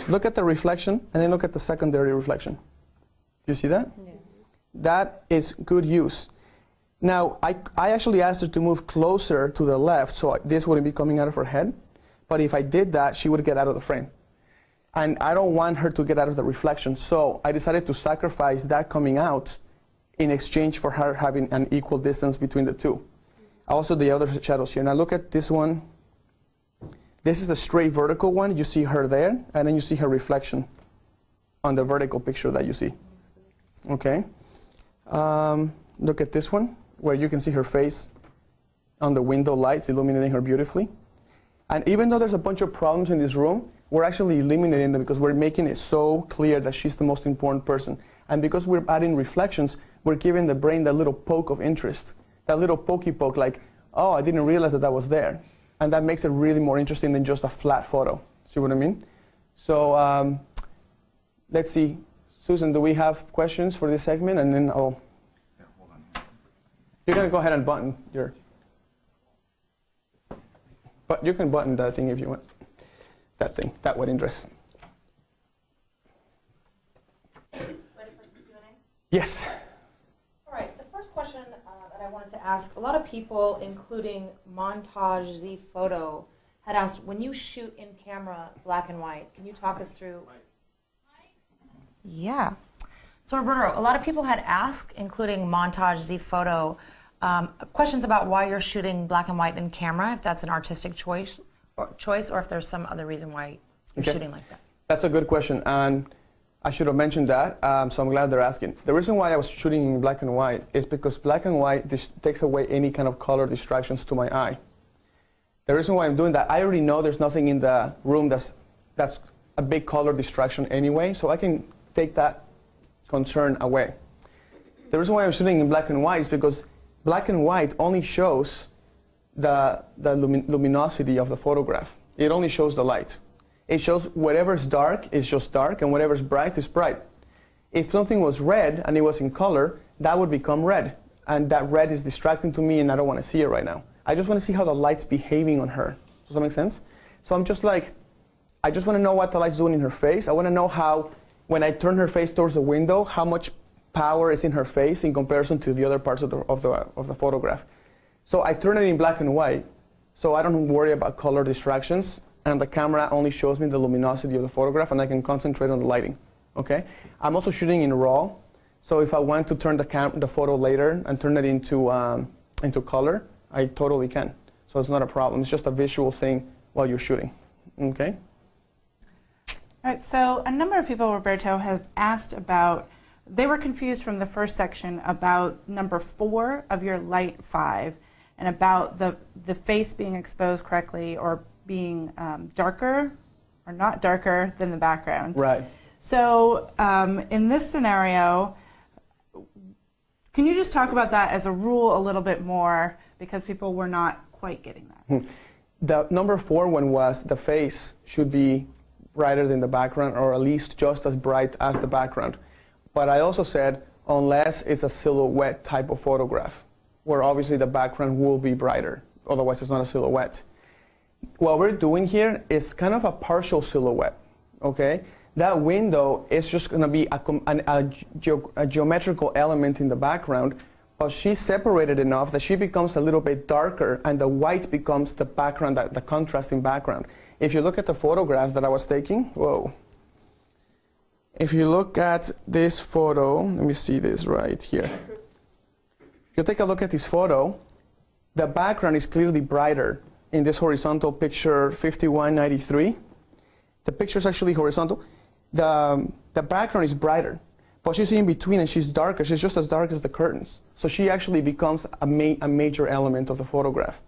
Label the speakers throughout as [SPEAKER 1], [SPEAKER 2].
[SPEAKER 1] Look at the reflection, and then look at the secondary reflection. Do you see that? Yeah. That is good use. Now, I actually asked her to move closer to the left, so this wouldn't be coming out of her head. But if I did that, she would get out of the frame. And I don't want her to get out of the reflection, so I decided to sacrifice that coming out in exchange for her having an equal distance between the two. Also, the other shadows here. Now look at this one. This is the straight vertical one. You see her there, and then you see her reflection on the vertical picture that you see. Okay. Look at this one, where you can see her face on the window lights illuminating her beautifully. And even though there's a bunch of problems in this room, we're actually eliminating them because we're making it so clear that she's the most important person. And because we're adding reflections, we're giving the brain that little poke of interest, that little pokey poke, like, oh, I didn't realize that was there. And that makes it really more interesting than just a flat photo. See what I mean? So let's see. Susan, do we have questions for this segment? And then I'll...
[SPEAKER 2] Yeah, hold on.
[SPEAKER 1] You're going to go ahead and button your... But you can button that thing if you want. That thing, that wedding dress.
[SPEAKER 3] Ready for some Q&A?
[SPEAKER 1] Yes.
[SPEAKER 3] All right, the first question that I wanted to ask, a lot of people, including Montage Z Photo, had asked, when you shoot in camera black and white, can you talk us through? Yeah. So Roberto, a lot of people had asked, including Montage Z Photo, questions about why you're shooting black and white in camera, if that's an artistic choice, or if there's some other reason why you're shooting like that.
[SPEAKER 1] That's a good question, and I should have mentioned that, so I'm glad they're asking. The reason why I was shooting in black and white is because black and white takes away any kind of color distractions to my eye. The reason why I'm doing that, I already know there's nothing in the room that's a big color distraction anyway, so I can take that concern away. The reason why I'm shooting in black and white is because black and white only shows the luminosity of the photograph. It only shows the light. It shows whatever's dark is just dark, and whatever's bright is bright. If something was red and it was in color, that would become red. And that red is distracting to me, and I don't want to see it right now. I just want to see how the light's behaving on her. Does that make sense? So I'm just like, I just want to know what the light's doing in her face. I want to know how, when I turn her face towards the window, how much power is in her face in comparison to the other parts of the photograph. So I turn it in black and white, so I don't worry about color distractions, and the camera only shows me the luminosity of the photograph, and I can concentrate on the lighting. Okay? I'm also shooting in RAW, so if I want to turn the photo later and turn it into color, I totally can. So it's not a problem. It's just a visual thing while you're shooting. Okay?
[SPEAKER 4] All right, so a number of people, Roberto, have asked about, they were confused from the first section about number 4 of your light 5 and about the face being exposed correctly or being darker or not darker than the background.
[SPEAKER 1] Right.
[SPEAKER 4] So in this scenario, can you just talk about that as a rule a little bit more, because people were not quite getting that?
[SPEAKER 1] The number 4 one was the face should be brighter than the background, or at least just as bright as the background. But I also said, unless it's a silhouette type of photograph, where obviously the background will be brighter, otherwise it's not a silhouette. What we're doing here is kind of a partial silhouette, okay? That window is just going to be a geometrical element in the background, but she's separated enough that she becomes a little bit darker, and the white becomes the background, the contrasting background. If you look at the photographs that I was taking, whoa. If you look at this photo, let me see this right here. If you take a look at this photo, the background is clearly brighter in this horizontal picture 5193. The picture is actually horizontal. The background is brighter, but she's in between and she's darker. She's just as dark as the curtains. So she actually becomes a major element of the photograph.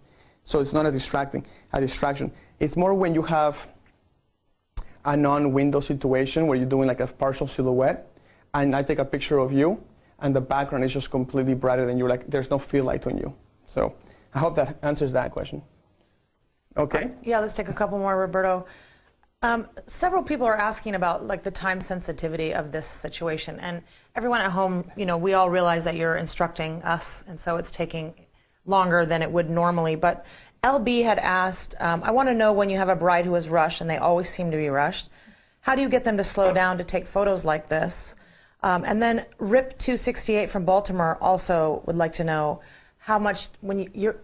[SPEAKER 1] So it's not a distraction. It's more when you have a non-window situation where you're doing like a partial silhouette, and I take a picture of you, and the background is just completely brighter than you. Like there's no fill light on you. So I hope that answers that question. Okay.
[SPEAKER 3] Yeah, let's take a couple more, Roberto. Several people are asking about like the time sensitivity of this situation, and everyone at home, you know, we all realize that you're instructing us, and so it's taking longer than it would normally. But LB had asked, I want to know, when you have a bride who is rushed, and they always seem to be rushed, How do you get them to slow down to take photos like this? And then Rip268 from Baltimore also would like to know how much,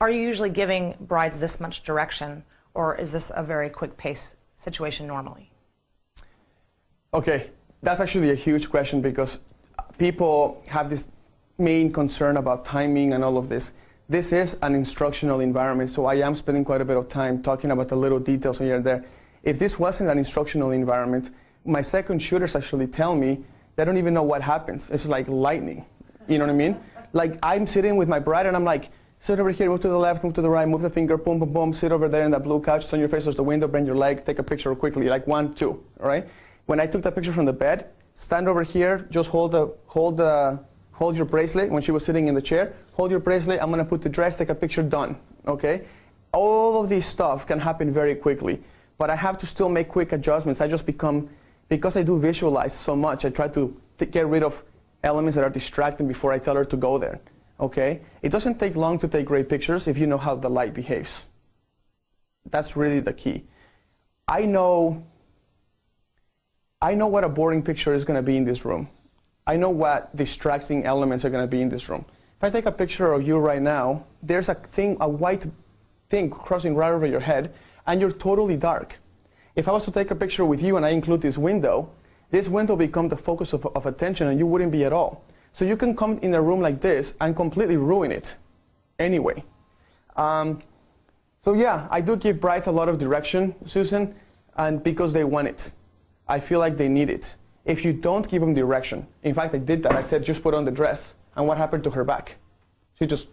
[SPEAKER 3] are you usually giving brides this much direction, or is this a very quick pace situation normally?
[SPEAKER 1] Okay, that's actually a huge question because people have this main concern about timing and all of this. This is an instructional environment, so I am spending quite a bit of time talking about the little details here and there. If this wasn't an instructional environment, my second shooters actually tell me they don't even know what happens. It's like lightning. You know what I mean? Like I'm sitting with my bride and I'm like, sit over here, move to the left, move to the right, move the finger, boom, boom, boom, sit over there in that blue couch, turn your face towards the window, bend your leg, take a picture quickly, like 1, 2, all right? When I took that picture from the bed, stand over here, just hold your bracelet. When she was sitting in the chair, hold your bracelet, I'm gonna put the dress, take a picture, done, okay? All of this stuff can happen very quickly, but I have to still make quick adjustments. I just become, because I do visualize so much, I try to get rid of elements that are distracting before I tell her to go there, okay? It doesn't take long to take great pictures if you know how the light behaves. That's really the key. I know what a boring picture is gonna be in this room. I know what distracting elements are gonna be in this room. If I take a picture of you right now, there's a white thing crossing right over your head, and you're totally dark. If I was to take a picture with you and I include this window becomes the focus of attention and you wouldn't be at all. So you can come in a room like this and completely ruin it anyway. So yeah, I do give brides a lot of direction, Susan, and because they want it. I feel like they need it. If you don't give them direction, in fact, I did that. I said, just put on the dress. And what happened to her back? She just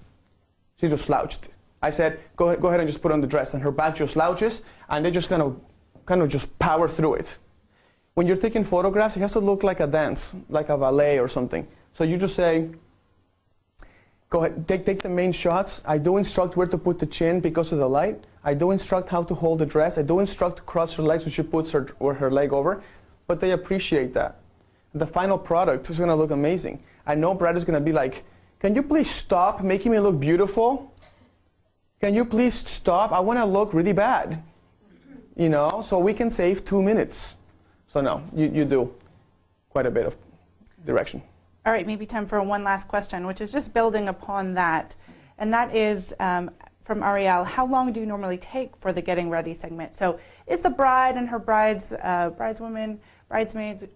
[SPEAKER 1] slouched. I said, go ahead and just put on the dress. And her back just slouches, and they just kind of just power through it. When you're taking photographs, it has to look like a dance, like a ballet or something. So you just say, go ahead, take the main shots. I do instruct where to put the chin because of the light. I do instruct how to hold the dress. I do instruct to cross her legs when she puts her leg over. But they appreciate that. The final product is going to look amazing. I know Brad is going to be like, can you please stop making me look beautiful? Can you please stop? I want to look really bad. You know, so we can save 2 minutes. So no, you do quite a bit of direction.
[SPEAKER 4] All right, maybe time for one last question, which is just building upon that. And that is from Ariel, how long do you normally take for the getting ready segment? So is the bride and her bridesmaids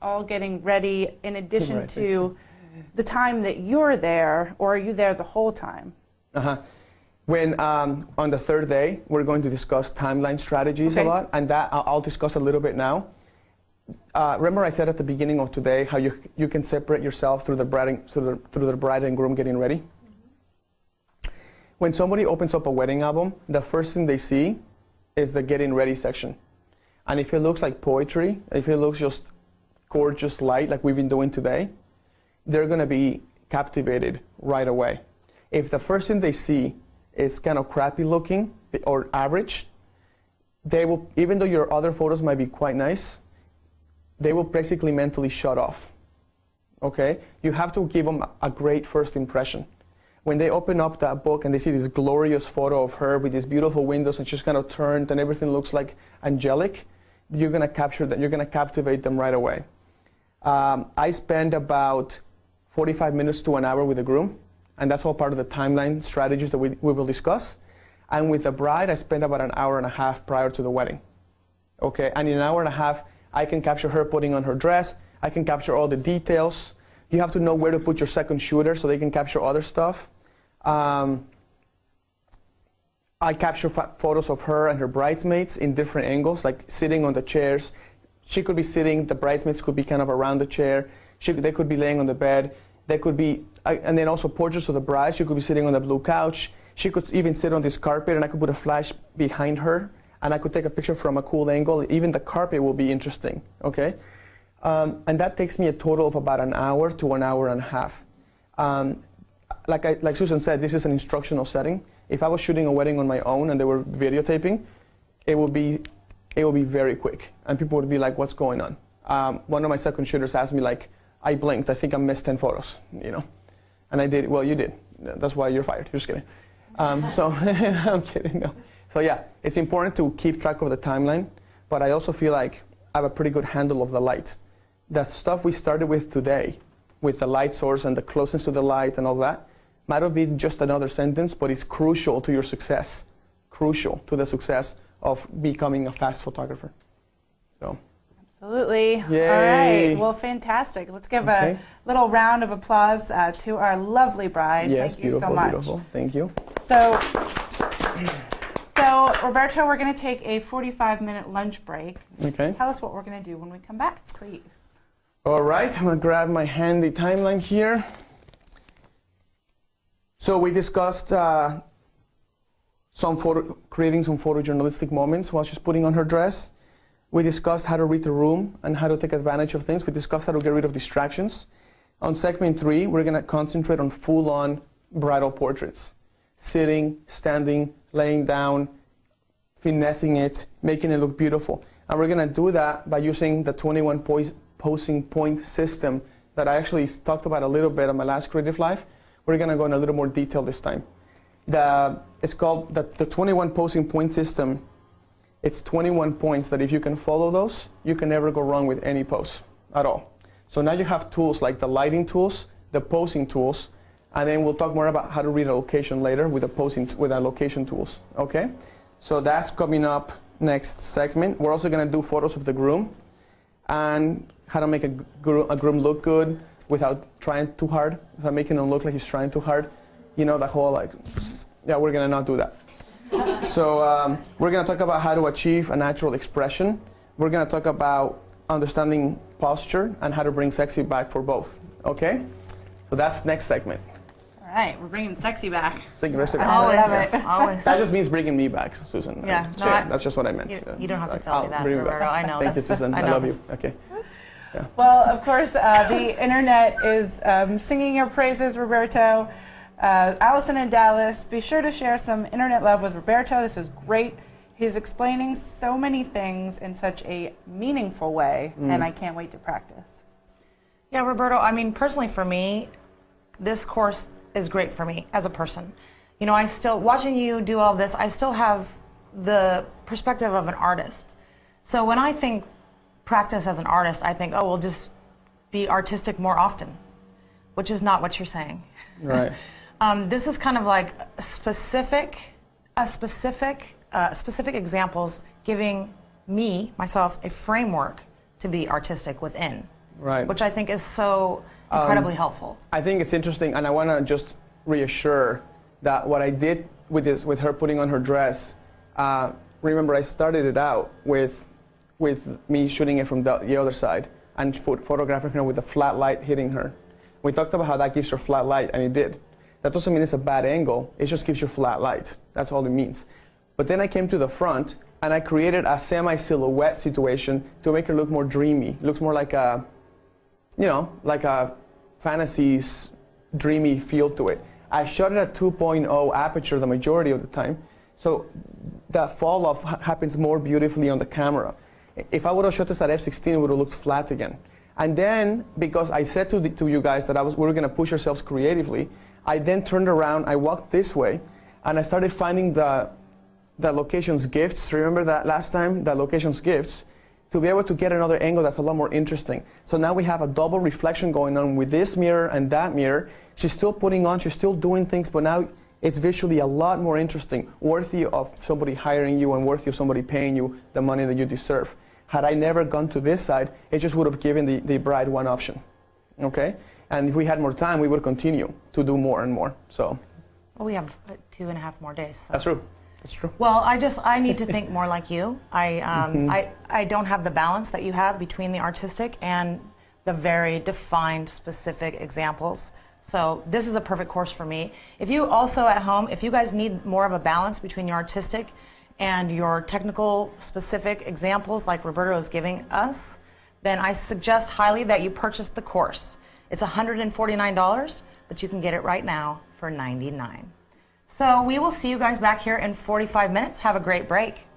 [SPEAKER 4] all getting ready in addition to the time that you're there, or are you there the whole time?
[SPEAKER 1] When on the third day, we're going to discuss timeline strategies a lot, and that I'll discuss a little bit now. Remember I said at the beginning of today how you can separate yourself through the bride and groom getting ready? Mm-hmm. When somebody opens up a wedding album, the first thing they see is the getting ready section. And if it looks like poetry, if it looks just gorgeous light like we've been doing today, they're going to be captivated right away. If the first thing they see is kind of crappy looking or average, they will, even though your other photos might be quite nice, they will basically mentally shut off. Okay? You have to give them a great first impression. When they open up that book and they see this glorious photo of her with these beautiful windows and she's kind of turned and everything looks like angelic, you're going to capture that. You're going to captivate them right away. I spend about 45 minutes to an hour with the groom, and that's all part of the timeline strategies that we will discuss. And with the bride, I spend about an hour and a half prior to the wedding. Okay, and in an hour and a half, I can capture her putting on her dress. I can capture all the details. You have to know where to put your second shooter so they can capture other stuff. I capture photos of her and her bridesmaids in different angles, like sitting on the chairs. She could be sitting, the bridesmaids could be kind of around the chair. They could be laying on the bed. They could be, and then also portraits of the bride. She could be sitting on the blue couch. She could even sit on this carpet, and I could put a flash behind her, and I could take a picture from a cool angle. Even the carpet will be interesting, okay? And that takes me a total of about an hour to an hour and a half. Like Susan said, this is an instructional setting. If I was shooting a wedding on my own and they were videotaping, it would be very quick, and people would be like, "What's going on?" One of my second shooters asked me, like, I blinked. I think I missed 10 photos, you know, and I did. Well, you did. That's why you're fired. Just kidding. So I'm kidding. No. So yeah, it's important to keep track of the timeline, but I also feel like have a pretty good handle of the light. The stuff we started with today, with the light source and the closeness to the light and all that, might have been just another sentence, but it's crucial to your success, crucial to the success of becoming a fast photographer. So.
[SPEAKER 4] Absolutely.
[SPEAKER 1] Yay.
[SPEAKER 4] All right. Well, fantastic. Let's give a little round of applause to our lovely bride.
[SPEAKER 1] Yes,
[SPEAKER 4] Thank you
[SPEAKER 1] beautiful,
[SPEAKER 4] so much.
[SPEAKER 1] beautiful. Thank you.
[SPEAKER 4] So Roberto, we're going to take a 45-minute lunch break.
[SPEAKER 1] Okay.
[SPEAKER 4] Tell us what we're going to do when we come back, please.
[SPEAKER 1] All right, I'm going to grab my handy timeline here. So we discussed creating some photojournalistic moments while she's putting on her dress. We discussed how to read the room and how to take advantage of things. We discussed how to get rid of distractions. On segment 3, we're going to concentrate on full-on bridal portraits. Sitting, standing, laying down, finessing it, making it look beautiful. And we're going to do that by using the 21 posing point system that I actually talked about a little bit on my last CreativeLive. We're going to go in a little more detail this time. It's called the 21 posing point system. It's 21 points that if you can follow those, you can never go wrong with any pose at all. So now you have tools like the lighting tools, the posing tools, and then we'll talk more about how to read a location later with the location tools. Okay? So that's coming up next segment. We're also going to do photos of the groom and how to make a groom look good without trying too hard, without making him look like he's trying too hard. You know, that whole yeah, we're going to not do that. So we're going to talk about how to achieve a natural expression. We're going to talk about understanding posture and how to bring sexy back for both. Okay? So that's next segment.
[SPEAKER 4] All right, we're bringing sexy back.
[SPEAKER 3] Always.
[SPEAKER 1] That just means bringing me back, Susan.
[SPEAKER 3] Yeah,
[SPEAKER 1] no, that's just what I meant.
[SPEAKER 3] You don't have to tell me that, Roberto. I know.
[SPEAKER 1] Thank you, Susan. I love you. Okay.
[SPEAKER 4] Yeah. Well, of course, the internet is singing your praises, Roberto. Allison in Dallas, be sure to share some internet love with Roberto. This is great. He's explaining so many things in such a meaningful way, and I can't wait to practice.
[SPEAKER 3] Yeah, Roberto, I mean, personally for me, this course is great for me as a person. You know, watching you do all this, I still have the perspective of an artist. So when I think practice as an artist, I think, oh, we'll just be artistic more often, which is not what you're saying.
[SPEAKER 1] Right.
[SPEAKER 3] This is kind of like specific examples giving myself, a framework to be artistic within. Right. Which I think is so incredibly helpful.
[SPEAKER 1] I think it's interesting, and I want to just reassure that what I did with her putting on her dress, remember I started it out with me shooting it from the other side and photographing her with a flat light hitting her. We talked about how that gives her flat light, and it did. That doesn't mean it's a bad angle. It just gives you flat light. That's all it means. But then I came to the front, and I created a semi-silhouette situation to make her look more dreamy. It looks more like a, like a fantasy's dreamy feel to it. I shot it at 2.0 aperture the majority of the time, so that fall off happens more beautifully on the camera. If I would have shot this at f/16, it would have looked flat again. And then, because I said to you guys that we were going to push ourselves creatively, I then turned around, I walked this way, and I started finding the location's gifts. Remember that last time? The location's gifts, to be able to get another angle that's a lot more interesting. So now we have a double reflection going on with this mirror and that mirror. She's still putting on, she's still doing things, but now it's visually a lot more interesting, worthy of somebody hiring you and worthy of somebody paying you the money that you deserve. Had I never gone to this side, it just would have given the bride one option, okay? And if we had more time, we would continue to do more and more, so.
[SPEAKER 3] Well, we have 2.5 more days. So.
[SPEAKER 1] That's true. That's true.
[SPEAKER 3] Well, I need to think more like you. I don't have the balance that you have between the artistic and the very defined, specific examples. So this is a perfect course for me. If you also at home, if you guys need more of a balance between your artistic and your technical, specific examples like Roberto is giving us, then I suggest highly that you purchase the course. It's $149, but you can get it right now for $99. So we will see you guys back here in 45 minutes. Have a great break.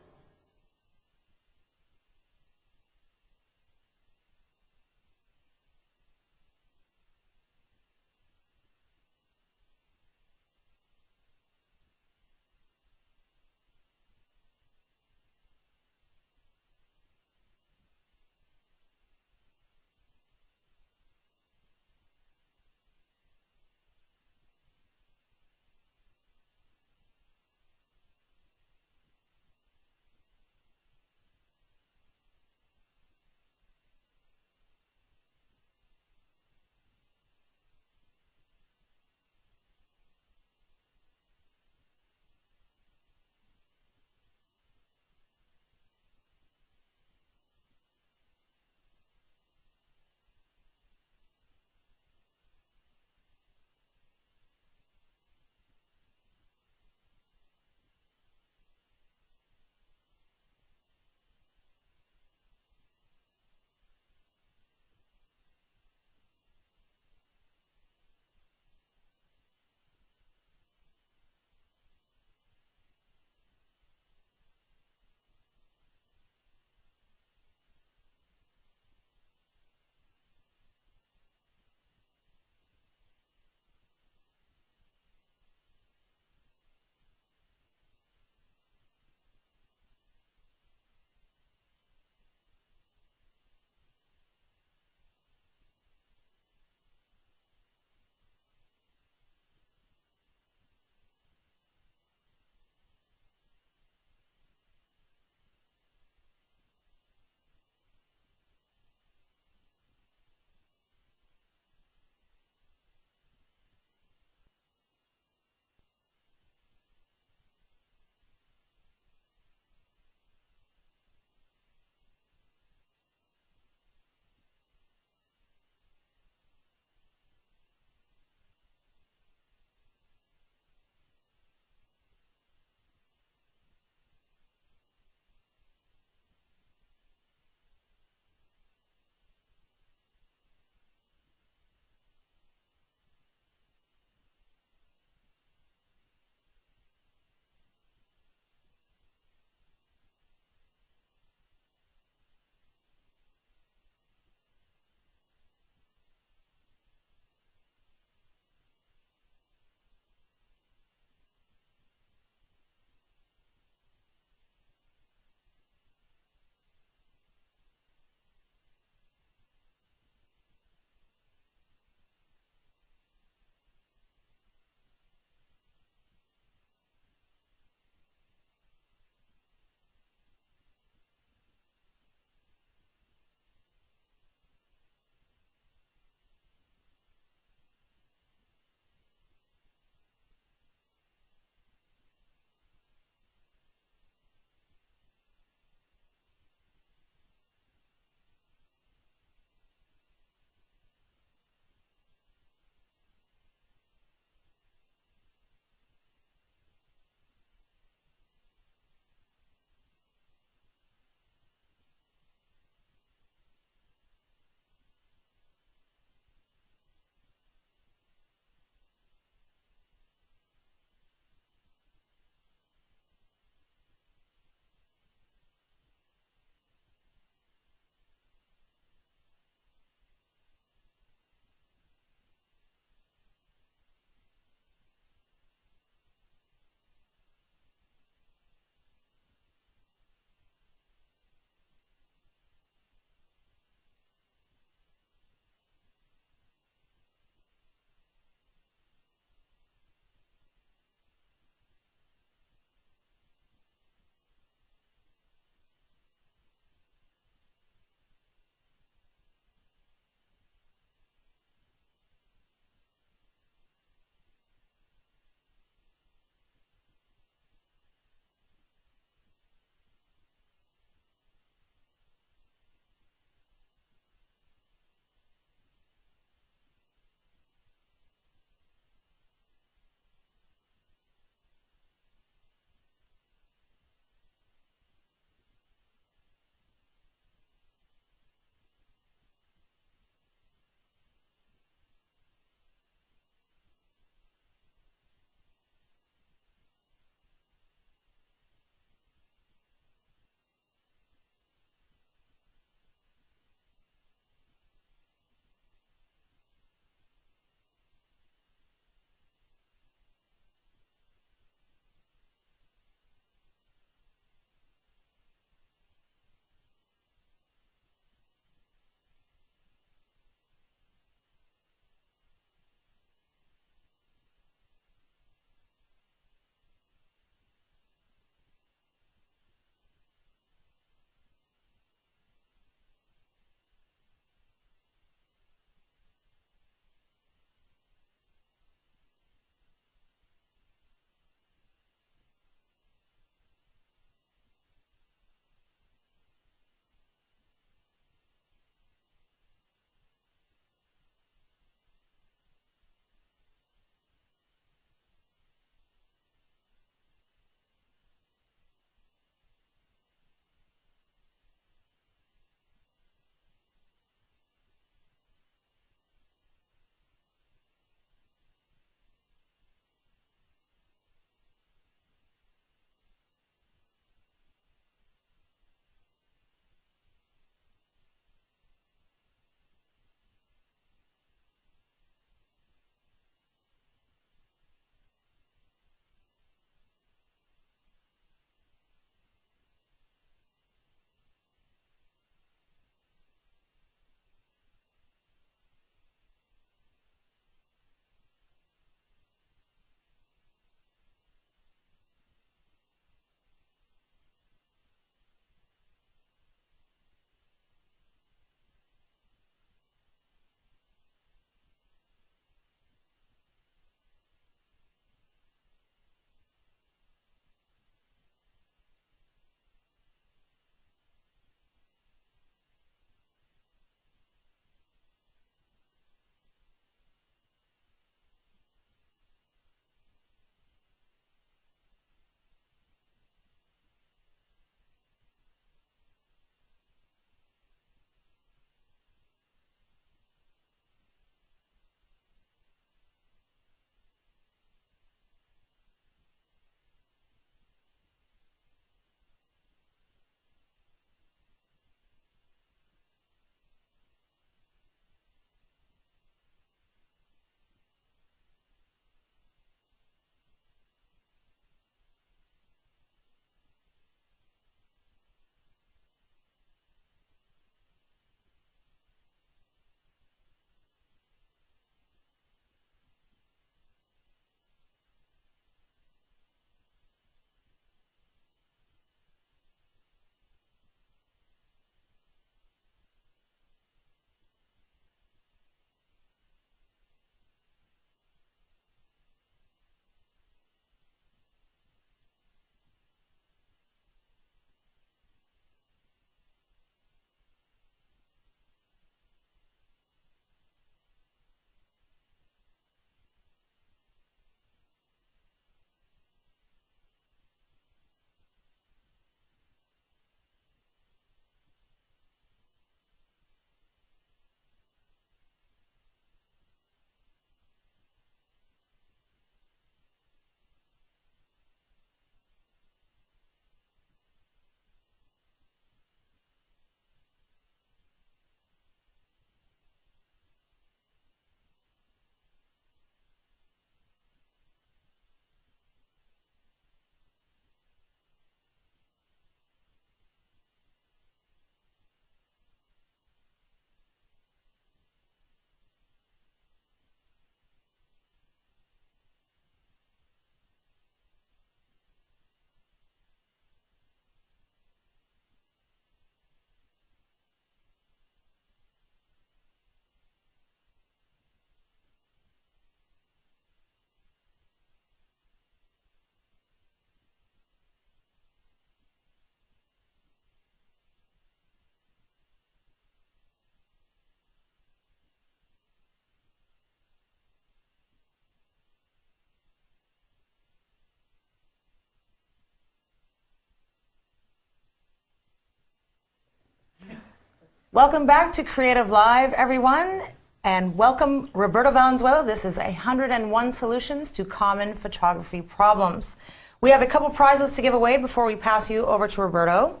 [SPEAKER 3] Welcome back to Creative Live, everyone, and welcome Roberto Valenzuela. This is 101 Solutions to Common Photography Problems. We have a couple prizes to give away before we pass you over to Roberto.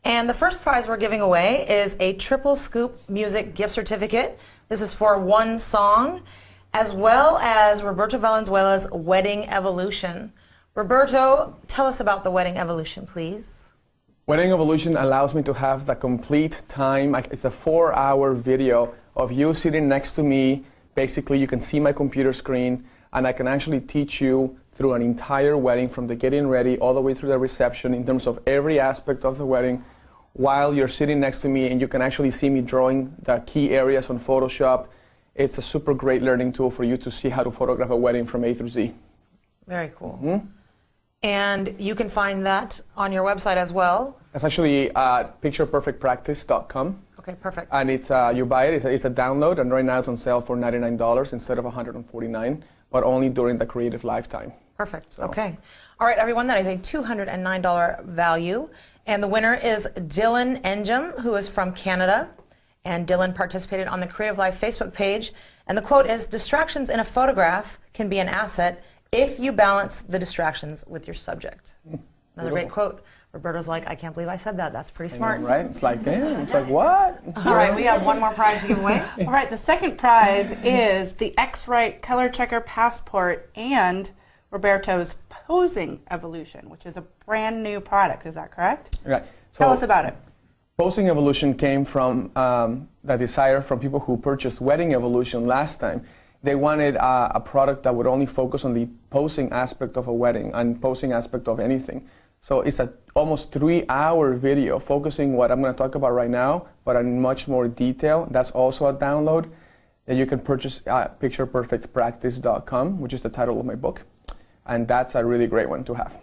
[SPEAKER 3] And the first prize we're giving away is a Triple Scoop Music gift certificate. This is for one song, as well as Roberto Valenzuela's Wedding Evolution. Roberto, tell us about the Wedding Evolution, please.
[SPEAKER 1] Wedding Evolution allows me to have the complete time. It's a 4-hour video of you sitting next to me. Basically, you can see my computer screen, and I can actually teach you through an entire wedding, from the getting ready all the way through the reception, in terms of every aspect of the wedding, while you're sitting next to me, and you can actually see me drawing the key areas on Photoshop. It's a super great learning tool for you to see how to photograph a wedding from A through Z.
[SPEAKER 3] Very cool. Mm-hmm. And you can find that on your website as well.
[SPEAKER 1] It's actually pictureperfectpractice.com.
[SPEAKER 3] Okay, perfect.
[SPEAKER 1] And it's you buy it. It's a download, and right now it's on sale for $99 instead of $149, but only during the Creative Live time.
[SPEAKER 3] Perfect. So. Okay. All right, everyone. That is a $209 value, and the winner is Dylan Engem, who is from Canada, and Dylan participated on the Creative Live Facebook page. And the quote is, "Distractions in a photograph can be an asset if you balance the distractions with your subject." Another great quote. Roberto's like, I can't believe I said that. That's pretty smart.
[SPEAKER 1] Know, right? It's like, damn. It's like, what?
[SPEAKER 3] All right, we have one more prize to give away.
[SPEAKER 4] All right, the second prize is the X-Rite Color Checker Passport and Roberto's Posing Evolution, which is a brand new product. Is that correct?
[SPEAKER 1] Right.
[SPEAKER 4] So, tell us about it.
[SPEAKER 1] Posing Evolution came from the desire from people who purchased Wedding Evolution last time. They wanted a product that would only focus on the posing aspect of a wedding and posing aspect of anything. So it's an almost 3-hour video focusing what I'm going to talk about right now, but in much more detail. That's also a download that you can purchase at pictureperfectpractice.com, which is the title of my book. And that's a really great one to have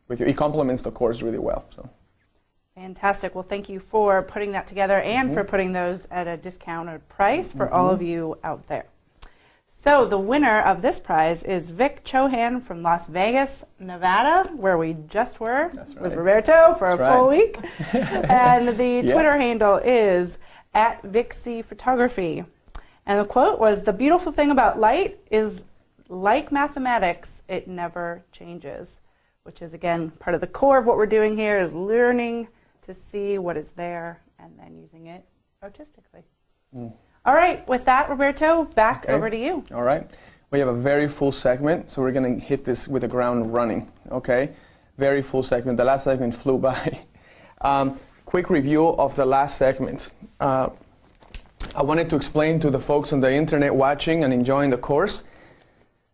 [SPEAKER 1] with you. It complements the course really well. So.
[SPEAKER 4] Fantastic. Well, thank you for putting that together and for putting those at a discounted price for all of you out there. So the winner of this prize is Vic Chohan from Las Vegas, Nevada, where we just were with Roberto for a full week. And the Twitter handle is @VicCPhotography. And the quote was, "The beautiful thing about light is, like mathematics, it never changes," which is, again, part of the core of what we're doing here, is learning to see what is there and then using it artistically. All right, with that, Roberto, back over to you.
[SPEAKER 1] All right. We have a very full segment, so we're going to hit this with the ground running, okay? Very full segment. The last segment flew by. Quick review of the last segment. I wanted to explain to the folks on the internet watching and enjoying the course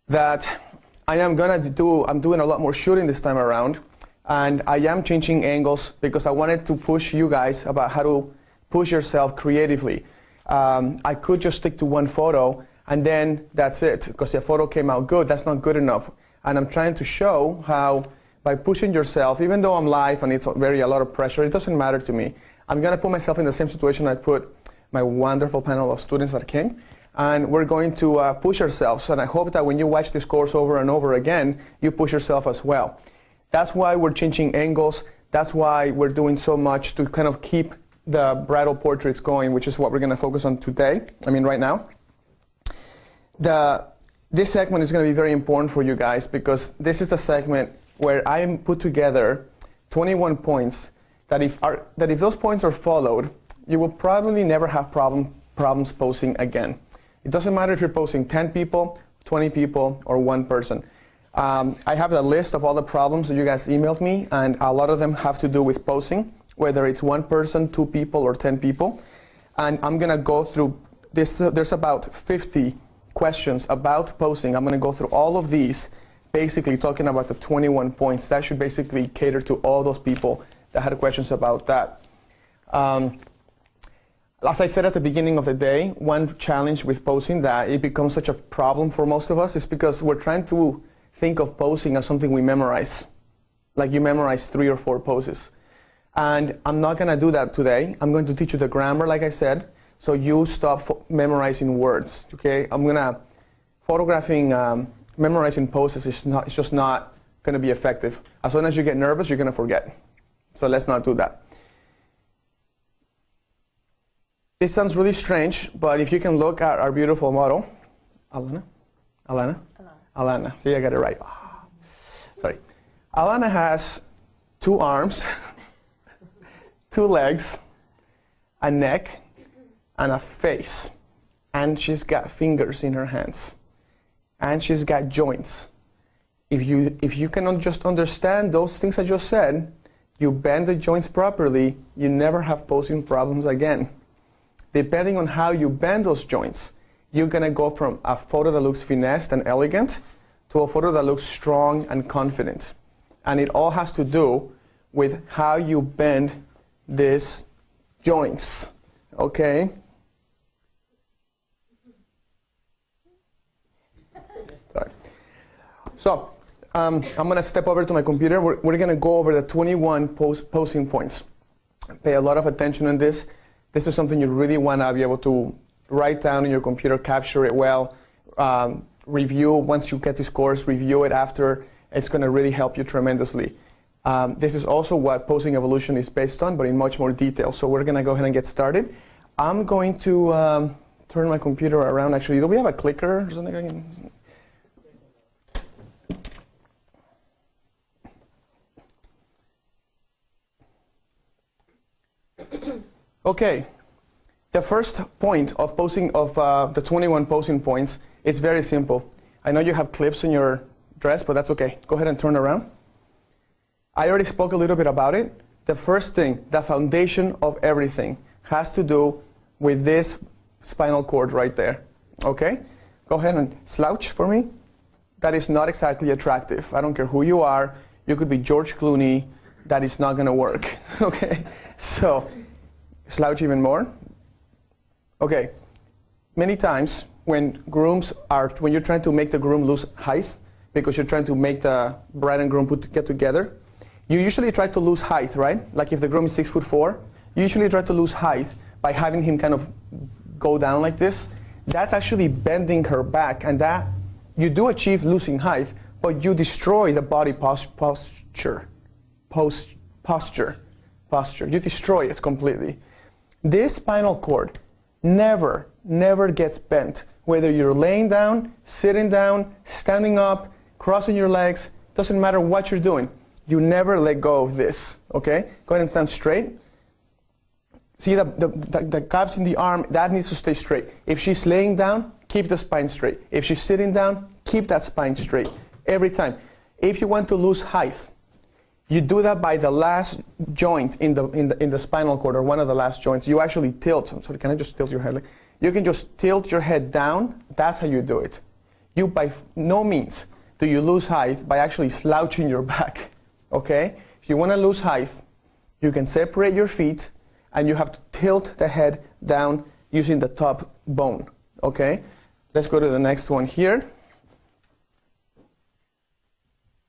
[SPEAKER 1] that I'm doing a lot more shooting this time around, and I am changing angles because I wanted to push you guys about how to push yourself creatively. I could just stick to one photo and then that's it, because the photo came out good. That's not good enough. And I'm trying to show how by pushing yourself, even though I'm live and it's a lot of pressure, it doesn't matter to me. I'm going to put myself in the same situation I put my wonderful panel of students that came, and we're going to push ourselves. And I hope that when you watch this course over and over again, you push yourself as well. That's why we're changing angles. That's why we're doing so much to kind of keep the bridal portraits going, which is what we're going to focus on today, right now. This segment is going to be very important for you guys, because this is the segment where I put together 21 points that if those points are followed, you will probably never have problems posing again. It doesn't matter if you're posing 10 people, 20 people, or one person. I have the list of all the problems that you guys emailed me, and a lot of them have to do with posing, whether it's one person, 2 people, or 10 people. And I'm going to go through this. There's about 50 questions about posing. I'm going to go through all of these, basically talking about the 21 points. That should basically cater to all those people that had questions about that. As I said at the beginning of the day, one challenge with posing that it becomes such a problem for most of us is because we're trying to think of posing as something we memorize. Like you memorize 3 or 4 poses. And I'm not going to do that today. I'm going to teach you the grammar, like I said, so you stop memorizing words, okay? Memorizing poses is just not going to be effective. As soon as you get nervous, you're going to forget. So let's not do that. This sounds really strange, but if you can look at our beautiful model, Alana. See, I got it right. Oh, sorry. Alana has 2 arms, 2 legs, a neck, and a face. And she's got fingers in her hands. And she's got joints. If you can just understand those things I just said, you bend the joints properly, you never have posing problems again. Depending on how you bend those joints, you're going to go from a photo that looks finessed and elegant to a photo that looks strong and confident. And it all has to do with how you bend these joints, okay? Sorry. So, I'm going to step over to my computer. We're going to go over the 21 posing points. Pay a lot of attention on this. This is something you really want to be able to write down in your computer, capture it well, review once you get this course, review it after. It's going to really help you tremendously. This is also what posing evolution is based on, but in much more detail. So we're going to go ahead and get started. I'm going to turn my computer around. Actually, do we have a clicker or something I can... Okay, the first point of posing of the 21 posing points is very simple. I know you have clips in your dress, but that's okay. Go ahead and turn around. I already spoke a little bit about it. The first thing, the foundation of everything, has to do with this spinal cord right there. Okay? Go ahead and slouch for me. That is not exactly attractive. I don't care who you are. You could be George Clooney. That is not going to work. Okay? So, slouch even more. Okay. Many times when you're trying to make the groom lose height, because you're trying to make the bride and groom get together, you usually try to lose height, right? Like if the groom is 6'4", you usually try to lose height by having him kind of go down like this. That's actually bending her back, and that you do achieve losing height, but you destroy the body posture. You destroy it completely. This spinal cord never gets bent. Whether you're laying down, sitting down, standing up, crossing your legs, doesn't matter what you're doing. You never let go of this, okay? Go ahead and stand straight. See the gaps in the arm, that needs to stay straight. If she's laying down, keep the spine straight. If she's sitting down, keep that spine straight. Every time. If you want to lose height, you do that by the last joint in the spinal cord, or one of the last joints. You actually tilt. I'm sorry, can I just tilt your head? You can just tilt your head down. That's how you do it. You, by no means, do you lose height by actually slouching your back. Okay? If you want to lose height, you can separate your feet, and you have to tilt the head down using the top bone. Okay? Let's go to the next one here.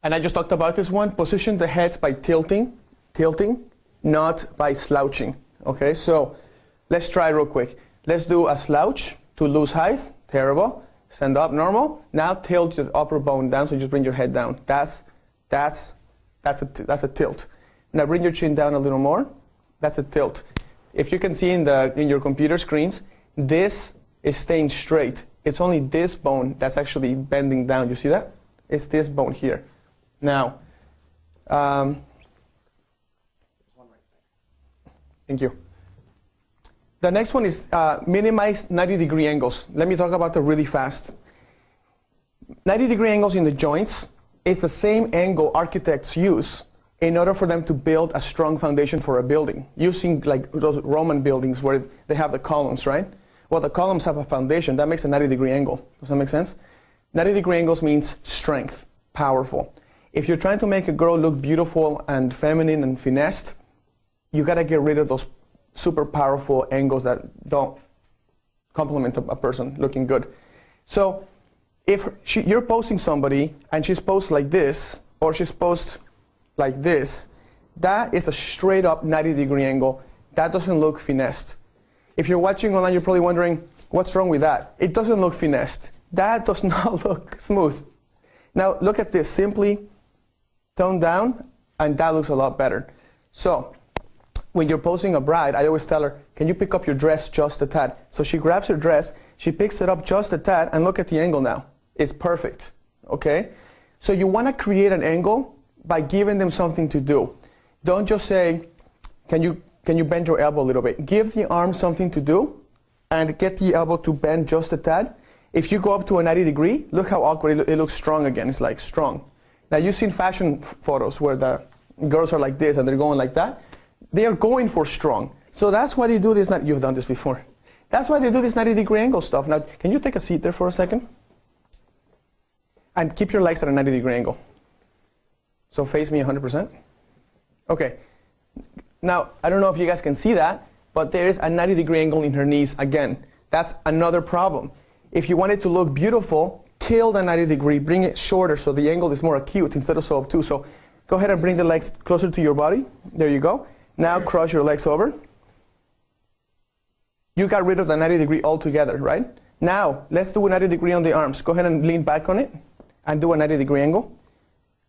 [SPEAKER 1] And I just talked about this one. Position the heads by tilting, not by slouching. Okay, so let's try real quick. Let's do a slouch to lose height. Terrible. Stand up, normal. Now tilt your upper bone down, so just bring your head down. That's a tilt. Now bring your chin down a little more. That's a tilt. If you can see in your computer screens, this is staying straight. It's only this bone that's actually bending down. You see that? It's this bone here. Now, thank you. The next one is minimize 90-degree angles. Let me talk about it really fast. 90-degree angles in the joints is the same angle architects use in order for them to build a strong foundation for a building, using like those Roman buildings where they have the columns, right? Well, the columns have a foundation. That makes a 90-degree angle. Does that make sense? 90-degree angles means strength, powerful. If you're trying to make a girl look beautiful and feminine and finessed, you got to get rid of those super powerful angles that don't complement a person looking good. So if you're posing somebody and she's posed like this, or she's posed like this, that is a straight up 90-degree angle. That doesn't look finessed. If you're watching online, you're probably wondering, what's wrong with that? It doesn't look finessed. That does not look smooth. Now look at this, simply tone down, and that looks a lot better. So when you're posing a bride, I always tell her, can you pick up your dress just a tad? So she grabs her dress, she picks it up just a tad, and look at the angle now. It's perfect, okay? So you want to create an angle by giving them something to do. Don't just say, can you bend your elbow a little bit? Give the arm something to do, and get the elbow to bend just a tad. If you go up to a 90 degree, look how awkward it looks strong again. It's like strong. Now you've seen fashion photos where the girls are like this and they're going like that. They are going for strong. So that's why they do this. You've done this before. That's why they do this 90 degree angle stuff. Now, can you take a seat there for a second? And keep your legs at a 90 degree angle. So face me 100%. Okay. Now, I don't know if you guys can see that, but there is a 90 degree angle in her knees again. That's another problem. If you want it to look beautiful, kill the 90 degree, bring it shorter so the angle is more acute instead of so obtuse. So go ahead and bring the legs closer to your body. There you go. Now cross your legs over. You got rid of the 90 degree altogether, right? Now, let's do a 90 degree on the arms. Go ahead and lean back on it and do a 90 degree angle.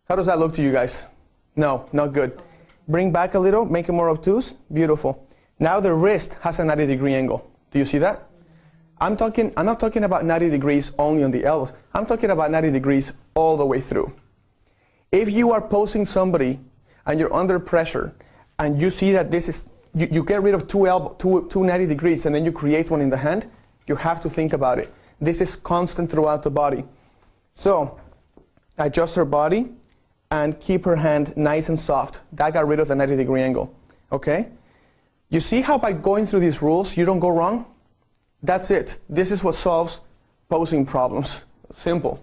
[SPEAKER 1] How does that look to you guys? No, not good. Bring back a little, make it more obtuse. Beautiful. Now the wrist has a 90 degree angle. Do you see that? I'm not talking about 90 degrees only on the elbows. I'm talking about 90 degrees all the way through. If you are posing somebody and you're under pressure and you see that this is, you get rid of two 90 degrees and then you create one in the hand, you have to think about it. This is constant throughout the body. So adjust her body and keep her hand nice and soft. That got rid of the 90 degree angle. Okay? You see how by going through these rules you don't go wrong? That's it. This is what solves posing problems. Simple.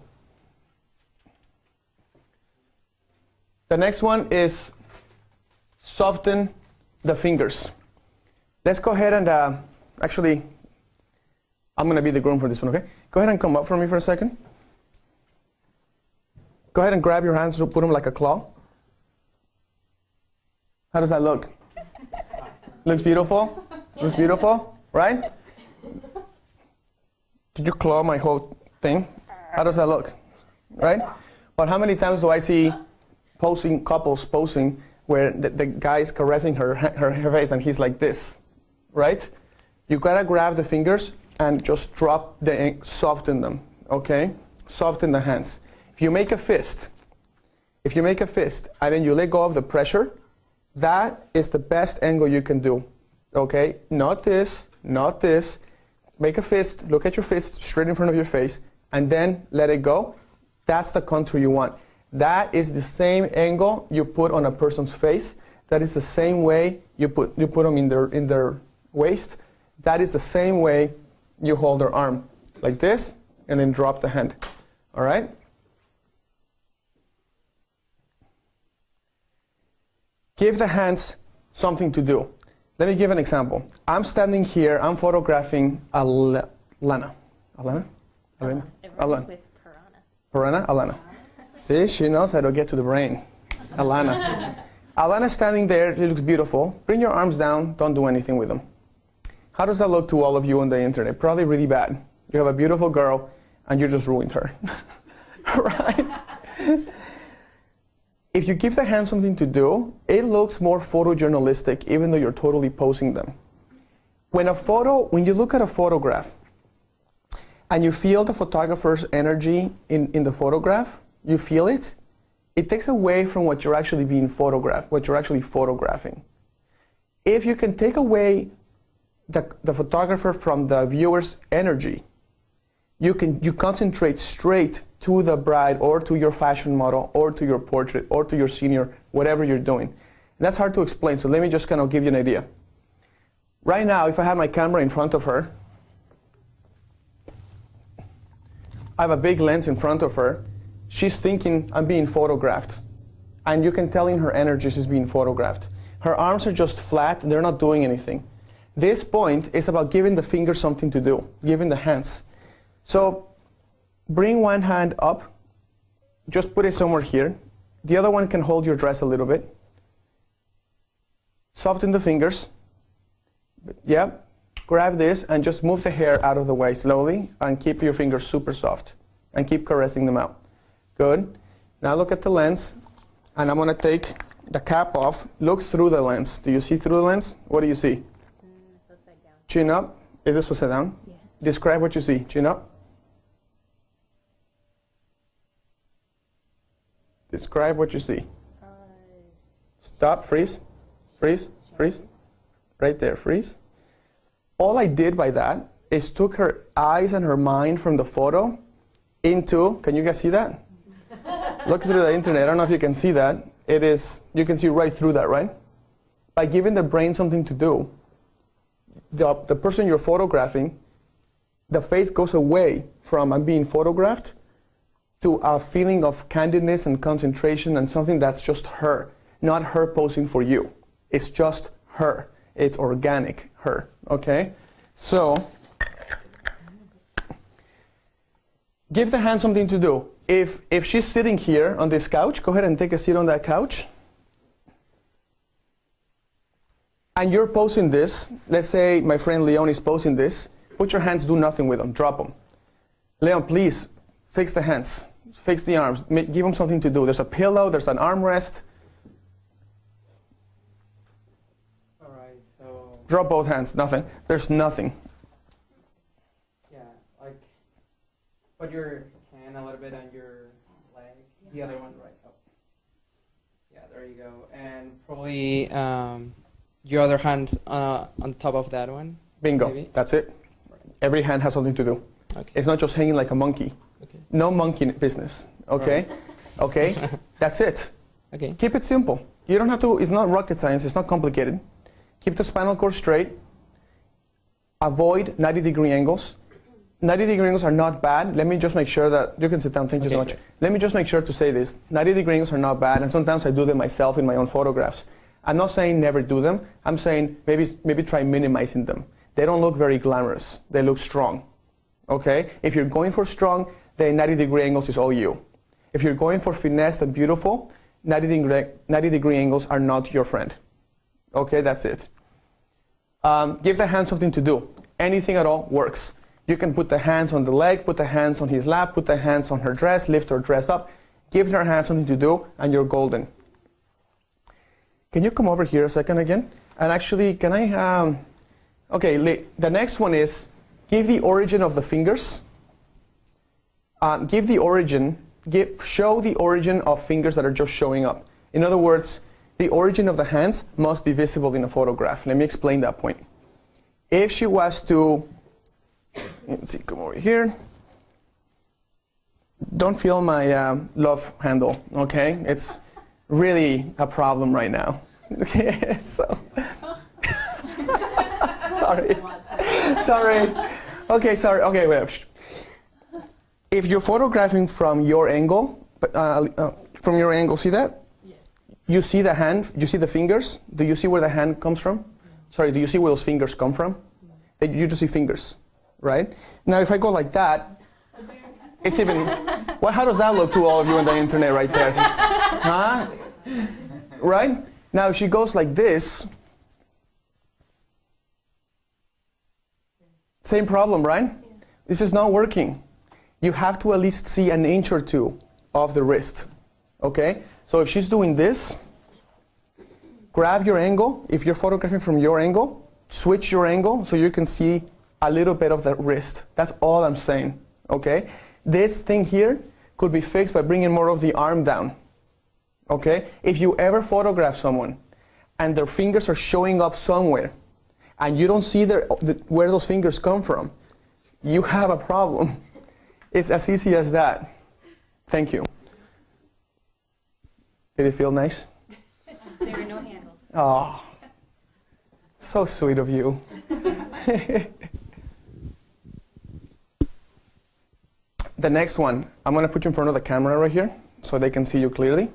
[SPEAKER 1] The next one is soften the fingers. Let's go ahead and actually, I'm going to be the groom for this one, okay? Go ahead and come up for me for a second. Go ahead and grab your hands and put them like a claw. How does that look? Looks beautiful? Looks beautiful, right? Did you claw my whole thing? How does that look? Right? But how many times do I see couples posing where the guy's caressing her face and he's like this, right? You gotta grab the fingers and just drop soften them, okay? Soften the hands. If you make a fist and then you let go of the pressure, that is the best angle you can do, okay? Not this, not this. Make a fist, look at your fist straight in front of your face, and then let it go. That's the contour you want. That is the same angle you put on a person's face. That is the same way you put them in their waist. That is the same way you hold their arm, like this, and then drop the hand. All right? Give the hands something to do. Let me give an example. I'm standing here, I'm photographing Alana. Alana?
[SPEAKER 2] With
[SPEAKER 1] Piranha? Alana. See, she knows how to get to the brain. Alana. Alana's standing there, she looks beautiful. Bring your arms down, don't do anything with them. How does that look to all of you on the internet? Probably really bad. You have a beautiful girl, and you just ruined her. Right? If you give the hands something to do, it looks more photojournalistic, even though you're totally posing them. When you look at a photograph, and you feel the photographer's energy in the photograph, you feel it, it takes away from what you're actually being photographed, what you're actually photographing. If you can take away the photographer from the viewer's energy, you concentrate straight to the bride or to your fashion model or to your portrait or to your senior, whatever you're doing. And that's hard to explain, so let me just kind of give you an idea. Right now, if I had my camera in front of her, I have a big lens in front of her, she's thinking I'm being photographed. And you can tell in her energy she's being photographed. Her arms are just flat, they're not doing anything. This point is about giving the fingers something to do, giving the hands. So bring one hand up, just put it somewhere here. The other one can hold your dress a little bit. Soften the fingers. Yep. Grab this and just move the hair out of the way slowly and keep your fingers super soft and keep caressing them out. Good. Now look at the lens and I'm going to take the cap off, look through the lens. Do you see through the lens? What do you see?
[SPEAKER 2] It's upside down.
[SPEAKER 1] Chin up. Is this upside down?
[SPEAKER 2] Yeah.
[SPEAKER 1] Describe what you see. Chin up. Describe what you see. Stop, freeze, freeze, freeze. Right there, freeze. All I did by that is took her eyes and her mind from the photo into, can you guys see that? Look through the internet, I don't know if you can see that. It is, you can see right through that, right? By giving the brain something to do, the person you're photographing, the face goes away from I'm being photographed to a feeling of candidness and concentration and something that's just her, not her posing for you. It's just her. It's organic, her, okay? So, give the hand something to do. If she's sitting here on this couch, go ahead and take a seat on that couch. And you're posing this, let's say my friend Leon is posing this, put your hands, do nothing with them, drop them. Leon, please, fix the hands, fix the arms, give them something to do. There's a pillow, there's an armrest.
[SPEAKER 5] All right, so...
[SPEAKER 1] Drop both hands, nothing. There's nothing.
[SPEAKER 5] Yeah, like, put your hand a little bit on your leg, the other one right up. Yeah, there you go. And probably your other hand on top of that one.
[SPEAKER 1] Bingo,
[SPEAKER 5] maybe.
[SPEAKER 1] that's it. Every hand has something to do.
[SPEAKER 5] Okay.
[SPEAKER 1] It's not just hanging like a monkey.
[SPEAKER 5] Okay.
[SPEAKER 1] No monkey business, okay?
[SPEAKER 5] Right.
[SPEAKER 1] Okay, that's it.
[SPEAKER 5] Okay.
[SPEAKER 1] Keep it simple. You don't have to, it's not rocket science, it's not complicated. Keep the spinal cord straight. Avoid 90-degree angles. 90-degree angles are not bad. Let me just make sure that, you can sit down, thank you so much.
[SPEAKER 5] Great.
[SPEAKER 1] Let me just make sure to say this. 90-degree angles are not bad, and sometimes I do them myself in my own photographs. I'm not saying never do them. I'm saying maybe try minimizing them. They don't look very glamorous. They look strong, okay? If you're going for strong, then 90-degree angles is all you. If you're going for finesse and beautiful, 90-degree angles are not your friend. Okay, that's it. Give the hand something to do. Anything at all works. You can put the hands on the leg, put the hands on his lap, put the hands on her dress, lift her dress up. Give her hand something to do, and you're golden. Can you come over here a second again? And actually, can I... okay, the next one is give the origin of the fingers. Show the origin of fingers that are just showing up. In other words, the origin of the hands must be visible in a photograph. Let me explain that point. If she was to, let's see, come over here. Don't feel my love handle, okay? It's really a problem right now. Okay, so. Sorry. Okay, sorry. Okay, wait. If you're photographing from your angle, see that?
[SPEAKER 2] Yes.
[SPEAKER 1] You see the hand, you see the fingers? Do you see where the hand comes from? Sorry, do you see where those fingers come from? You just see fingers, right? Now, if I go like that, it's even, well, how does that look to all of you on the internet right there? Huh? Right? Now, if she goes like this, same problem, right? This is not working. You have to at least see an inch or two of the wrist, okay? So if she's doing this, grab your angle. If you're photographing from your angle, switch your angle so you can see a little bit of the wrist. That's all I'm saying, okay? This thing here could be fixed by bringing more of the arm down, okay? If you ever photograph someone and their fingers are showing up somewhere and you don't see where those fingers come from, you have a problem. It's as easy as that. Thank you. Did it feel nice?
[SPEAKER 2] There were no handles.
[SPEAKER 1] Oh, so sweet of you. The next one, I'm going to put you in front of the camera right here so they can see you clearly.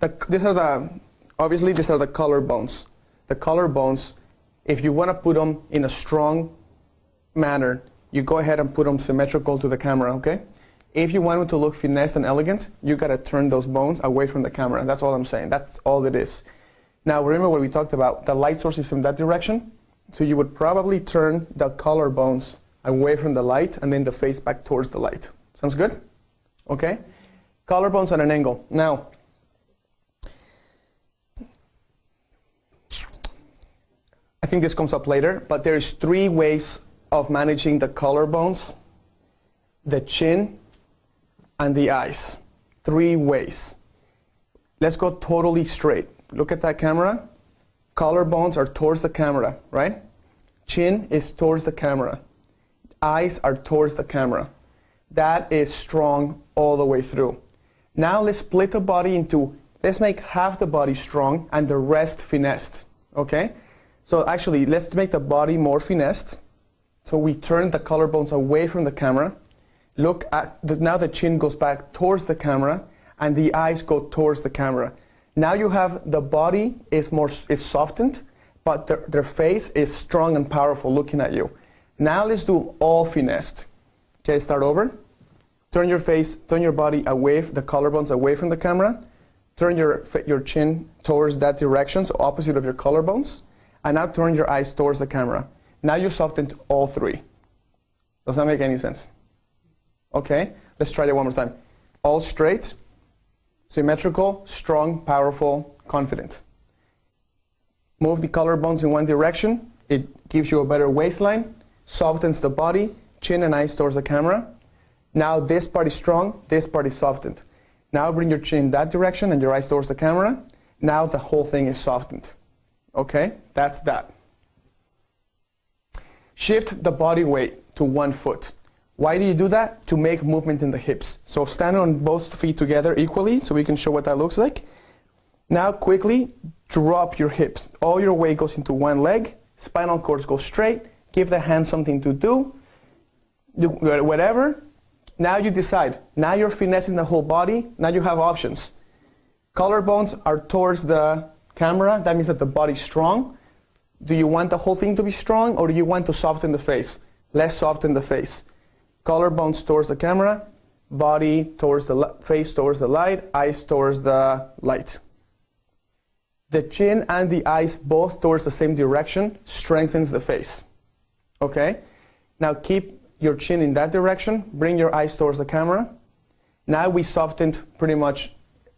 [SPEAKER 1] Obviously, these are the collarbones. The collarbones, if you want to put them in a strong manner, you go ahead and put them symmetrical to the camera, okay? If you want them to look finesse and elegant, you got to turn those bones away from the camera. That's all I'm saying. That's all it is. Now, remember what we talked about. The light source is in that direction, so you would probably turn the collarbones away from the light and then the face back towards the light. Sounds good? Okay? Collarbones at an angle. Now, think this comes up later, but there's 3 ways of managing the collarbones, the chin, and the eyes. 3 ways. Let's go totally straight. Look at that camera. Collarbones are towards the camera, right? Chin is towards the camera. Eyes are towards the camera. That is strong all the way through. Now let's split the body into, let's make half the body strong and the rest finessed, okay? So actually, let's make the body more finessed. So we turn the collarbones away from the camera. Look at, now the chin goes back towards the camera and the eyes go towards the camera. Now you have the body is softened, but their face is strong and powerful looking at you. Now let's do all finessed. Okay, start over. Turn your body away, the collarbones away from the camera. Turn your chin towards that direction, so opposite of your collarbones. And now turn your eyes towards the camera. Now you softened all 3. Does that make any sense? Okay, let's try that one more time. All straight, symmetrical, strong, powerful, confident. Move the collarbones in one direction. It gives you a better waistline, softens the body, chin and eyes towards the camera. Now this part is strong, this part is softened. Now bring your chin that direction and your eyes towards the camera. Now the whole thing is softened. Okay, that's that. Shift the body weight to 1 foot. Why do you do that? To make movement in the hips. So stand on both feet together equally so we can show what that looks like. Now quickly drop your hips. All your weight goes into one leg. Spinal cords go straight. Give the hand something to do whatever. Now you decide. Now you're finessing the whole body. Now you have options. Collarbones are towards the camera. That means that the body's strong. Do you want the whole thing to be strong, or do you want to soften the face? Let's soften the face. Collarbones towards the camera, body towards the face towards the light, eyes towards the light. The chin and the eyes both towards the same direction strengthens the face. Okay? Now keep your chin in that direction, bring your eyes towards the camera. Now we softened pretty much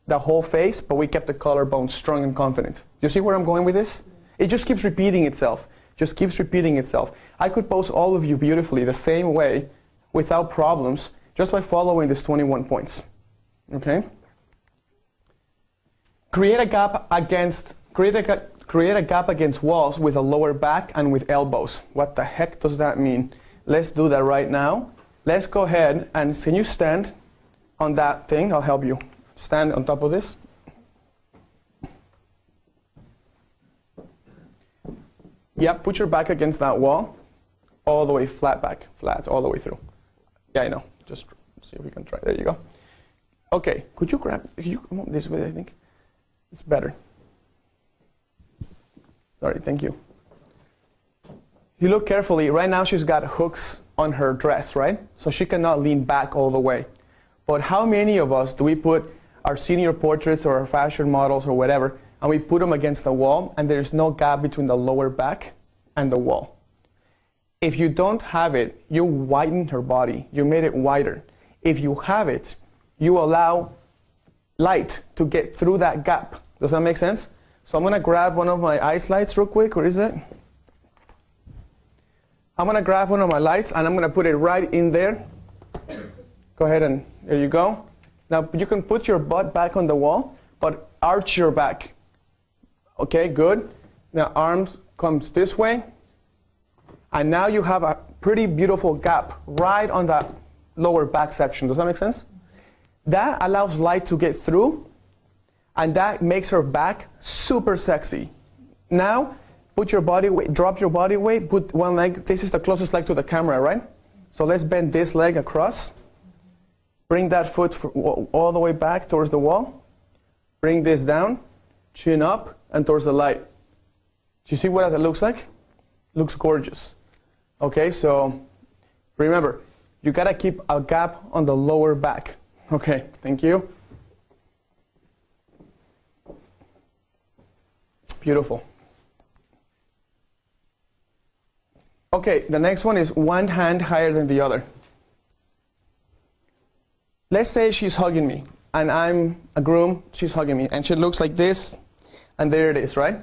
[SPEAKER 1] the whole face, but we kept the collarbone strong and confident. You see where I'm going with this? It just keeps repeating itself. Just keeps repeating itself. I could pose all of you beautifully the same way without problems just by following these 21 points. Okay? Create a gap against walls with a lower back and with elbows. What the heck does that mean? Let's do that right now. Let's go ahead and can you stand on that thing? I'll help you. Stand on top of this. Yeah, put your back against that wall, all the way flat back, flat, all the way through. Yeah, I know. Just see if we can try. There you go. Okay, could you come on this way, I think? It's better. Sorry, thank you. You look carefully. Right now she's got hooks on her dress, right? So she cannot lean back all the way. But how many of us do we put our senior portraits or our fashion models or whatever, and we put them against the wall, and there's no gap between the lower back and the wall? If you don't have it, you widen her body. You made it wider. If you have it, you allow light to get through that gap. Does that make sense? So I'm going to grab one of my ice lights real quick. Where is it? I'm going to grab one of my lights, and I'm going to put it right in there. Go ahead, and there you go. Now, you can put your butt back on the wall, but arch your back. Okay, good. Now, arms comes this way. And now you have a pretty beautiful gap right on that lower back section. Does that make sense? That allows light to get through, and that makes her back super sexy. Now, put your body weight, drop your body weight, put one leg. This is the closest leg to the camera, right? So let's bend this leg across. Bring that foot all the way back towards the wall. Bring this down, chin up, and towards the light. Do you see what that looks like? Looks gorgeous. Okay, so remember, you gotta keep a gap on the lower back. Okay, thank you. Beautiful. Okay, the next one is one hand higher than the other. Let's say she's hugging me, and I'm a groom, she's hugging me, and she looks like this, and there it is, right?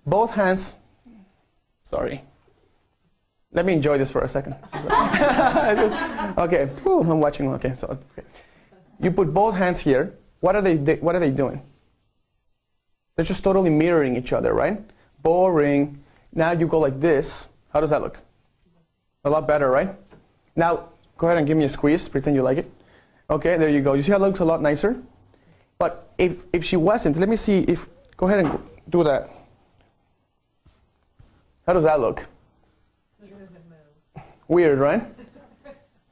[SPEAKER 1] Both hands Sorry. Let me enjoy this for a second. Okay. Ooh, I'm watching. Okay. So okay. You put both hands here. What are they doing? They're just totally mirroring each other, right? Boring. Now you go like this. How does that look? A lot better, right? Now, go ahead and give me a squeeze. Pretend you like it. Okay, there you go. You see how it looks a lot nicer? But if she wasn't, let me see if, go ahead and do that. How does that look? Weird, right?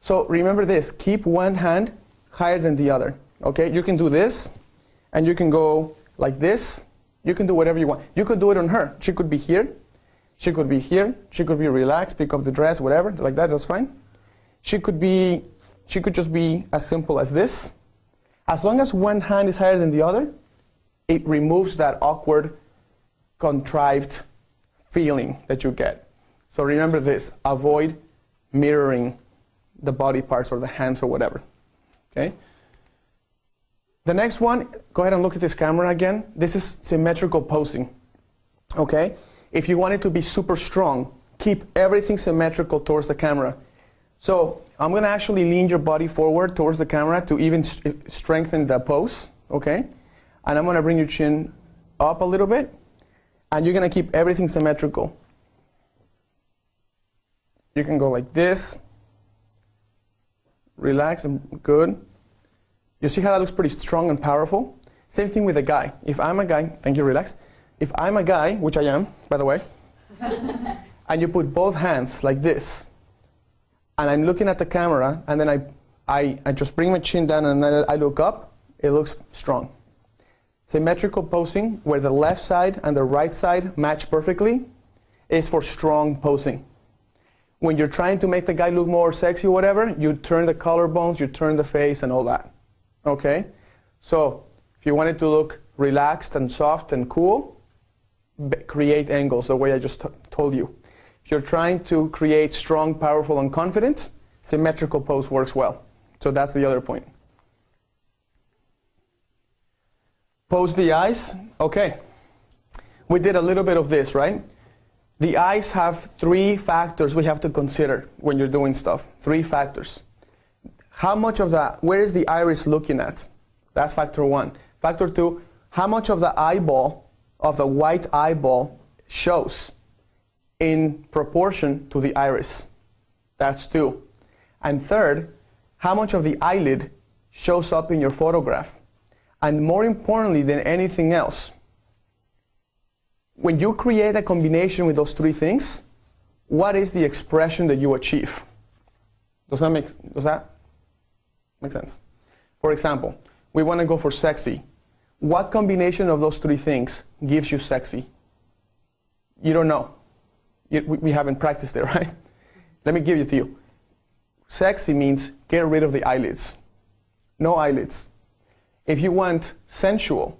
[SPEAKER 1] So remember this, keep one hand higher than the other. Okay, you can do this, and you can go like this. You can do whatever you want. You could do it on her. She could be here. She could be here. She could be relaxed, pick up the dress, whatever, like that, that's fine. She could just be as simple as this. As long as one hand is higher than the other, it removes that awkward, contrived feeling that you get. So remember this, avoid mirroring the body parts or the hands or whatever, okay? The next one, go ahead and look at this camera again. This is symmetrical posing, okay? If you want it to be super strong, keep everything symmetrical towards the camera. So I'm gonna actually lean your body forward towards the camera to even strengthen the pose, okay? And I'm gonna bring your chin up a little bit, and you're gonna keep everything symmetrical. You can go like this, relax, and good. You see how that looks pretty strong and powerful? Same thing with a guy. If I'm a guy, thank you, relax. If I'm a guy, which I am, by the way, and you put both hands like this, and I'm looking at the camera, and then I just bring my chin down, and then I look up, it looks strong. Symmetrical posing, where the left side and the right side match perfectly, is for strong posing. When you're trying to make the guy look more sexy or whatever, you turn the collarbones, you turn the face and all that. Okay? So, if you want it to look relaxed and soft and cool, create angles the way I just told you. If you're trying to create strong, powerful, and confident, symmetrical pose works well. So that's the other point. Pose the eyes. Okay. We did a little bit of this, right? The eyes have 3 factors we have to consider when you're doing stuff. 3 factors. How much of that, where is the iris looking at? That's factor 1. Factor 2, how much of the eyeball, of the white eyeball, shows in proportion to the iris? That's 2. And third, how much of the eyelid shows up in your photograph? And more importantly than anything else, when you create a combination with those 3 things, what is the expression that you achieve? Does that make sense? For example, we want to go for sexy. What combination of those 3 things gives you sexy? You don't know. We haven't practiced it, right? Let me give it to you. Sexy means get rid of the eyelids. No eyelids. If you want sensual,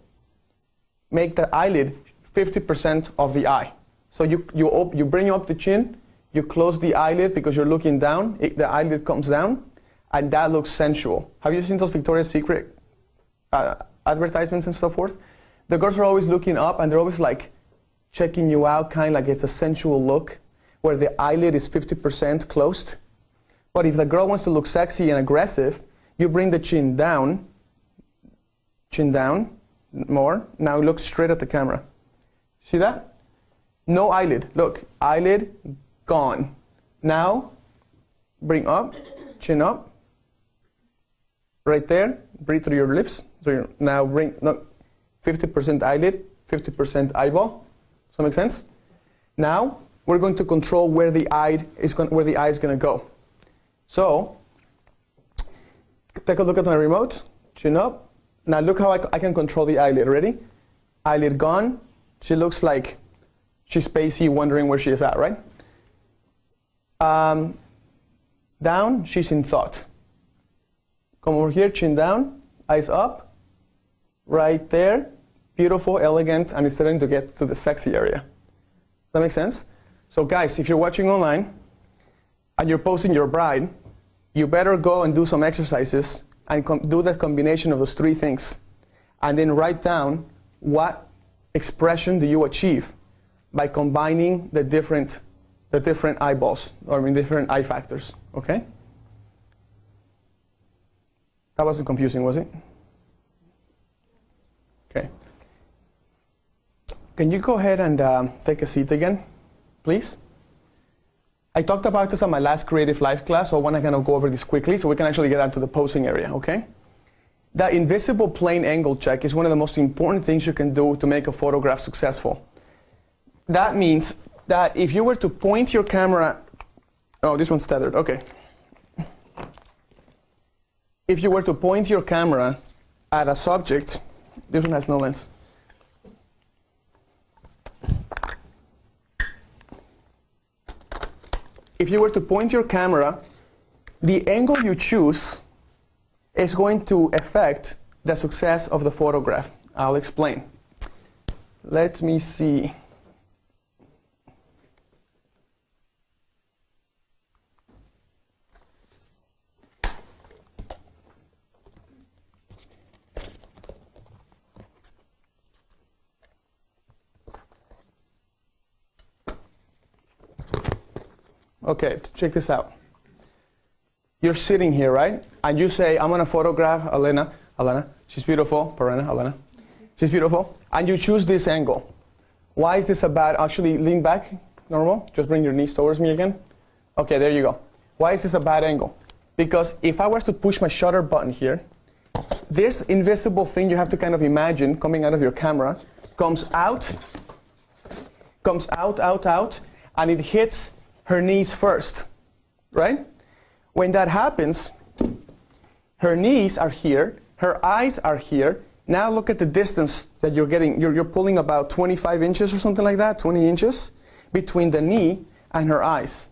[SPEAKER 1] make the eyelid 50% of the eye. So you bring up the chin, you close the eyelid because you're looking down, the eyelid comes down, and that looks sensual. Have you seen those Victoria's Secret advertisements and so forth? The girls are always looking up and they're always like checking you out, kind of like it's a sensual look, where the eyelid is 50% closed. But if the girl wants to look sexy and aggressive, you bring the chin down, more. Now look straight at the camera. See that? No eyelid. Look, eyelid gone. Now, bring up, chin up. Right there, breathe through your lips. So now bring, look, 50% eyelid, 50% eyeball. Does that make sense? Now, we're going to control where the eye is going to go. So, take a look at my remote, chin up. Now look how I can control the eyelid. Ready? Eyelid gone. She looks like she's spacey, wondering where she is at, right? Down, she's in thought. Come over here, chin down, eyes up. Right there. Beautiful, elegant, and it's starting to get to the sexy area. Does that make sense? So guys, if you're watching online and you're posing your bride, you better go and do some exercises and do that combination of those 3 things. And then write down what expression do you achieve by combining the different the different eyeballs, or I mean different eye factors, okay? That wasn't confusing, was it? Okay. Can you go ahead and take a seat again, please? I talked about this on my last CreativeLive class, so I want to kind of go over this quickly so we can actually get onto the posing area, okay? The invisible plane angle check is one of the most important things you can do to make a photograph successful. That means that if you were to point your camera, oh, this one's tethered, okay. If you were to point your camera at a subject, this one has no lens. If you were to point your camera, the angle you choose is going to affect the success of the photograph. I'll explain. Let me see. Okay, check this out. You're sitting here, right? And you say, I'm going to photograph Elena. She's beautiful. Elena. She's beautiful. And you choose this angle. Why is this a bad, actually lean back, normal. Just bring your knees towards me again. Okay, there you go. Why is this a bad angle? Because if I was to push my shutter button here, this invisible thing you have to kind of imagine coming out of your camera comes out, and it hits her knees first, right? When that happens, her knees are here, her eyes are here. Now look at the distance that you're getting. You're pulling about 25 inches or something like that, 20 inches, between the knee and her eyes.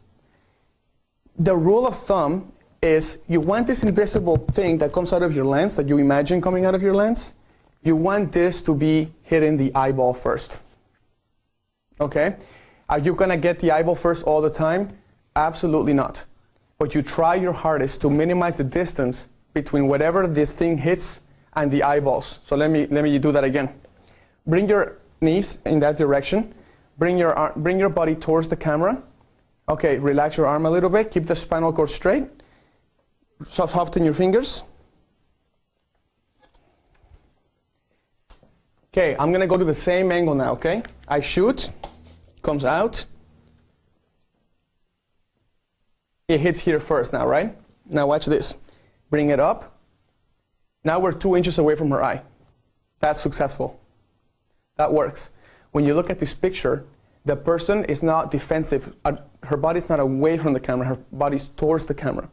[SPEAKER 1] The rule of thumb is you want this invisible thing that comes out of your lens, that you imagine coming out of your lens, you want this to be hitting the eyeball first, okay? Are you going to get the eyeball first all the time? Absolutely not. But you try your hardest to minimize the distance between whatever this thing hits and the eyeballs. So let me do that again. Bring your knees in that direction. Bring your body towards the camera. Okay, relax your arm a little bit. Keep the spinal cord straight. Soften your fingers. Okay, I'm going to go to the same angle now, okay? I shoot. Comes out. It hits here first now, right? Now watch this. Bring it up. Now we're 2 inches away from her eye. That's successful. That works. When you look at this picture, the person is not defensive. Her body's not away from the camera. Her body's towards the camera.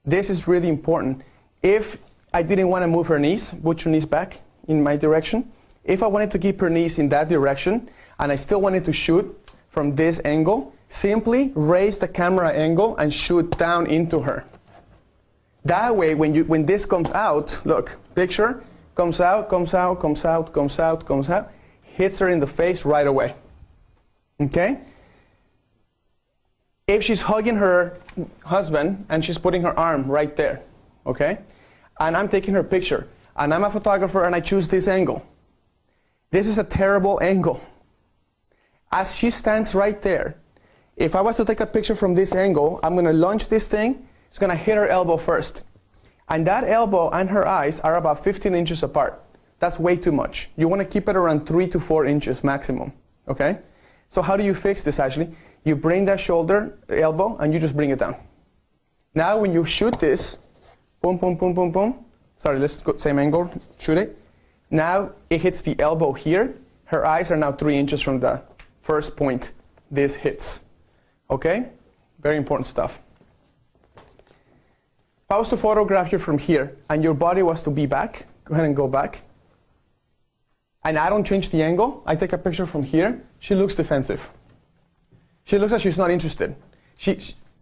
[SPEAKER 1] This is really important. If I didn't want to move her knees, put your knees back in my direction. If I wanted to keep her knees in that direction, and I still wanted to shoot from this angle, simply raise the camera angle and shoot down into her. That way, when this comes out, look, picture, comes out, hits her in the face right away. Okay? If she's hugging her husband and she's putting her arm right there, okay? And I'm taking her picture, and I'm a photographer and I choose this angle. This is a terrible angle. As she stands right there, if I was to take a picture from this angle, I'm going to launch this thing. It's going to hit her elbow first. And that elbow and her eyes are about 15 inches apart. That's way too much. You want to keep it around 3 to 4 inches maximum. Okay? So how do you fix this actually? You bring that shoulder, the elbow, and you just bring it down. Now when you shoot this, boom, boom, boom, boom, boom. Sorry, let's go same angle, shoot it. Now it hits the elbow here. Her eyes are now 3 inches from the first point this hits. Okay? Very important stuff. If I was to photograph you from here and your body was to be back, go ahead and go back. And I don't change the angle, I take a picture from here, she looks defensive. She looks like she's not interested.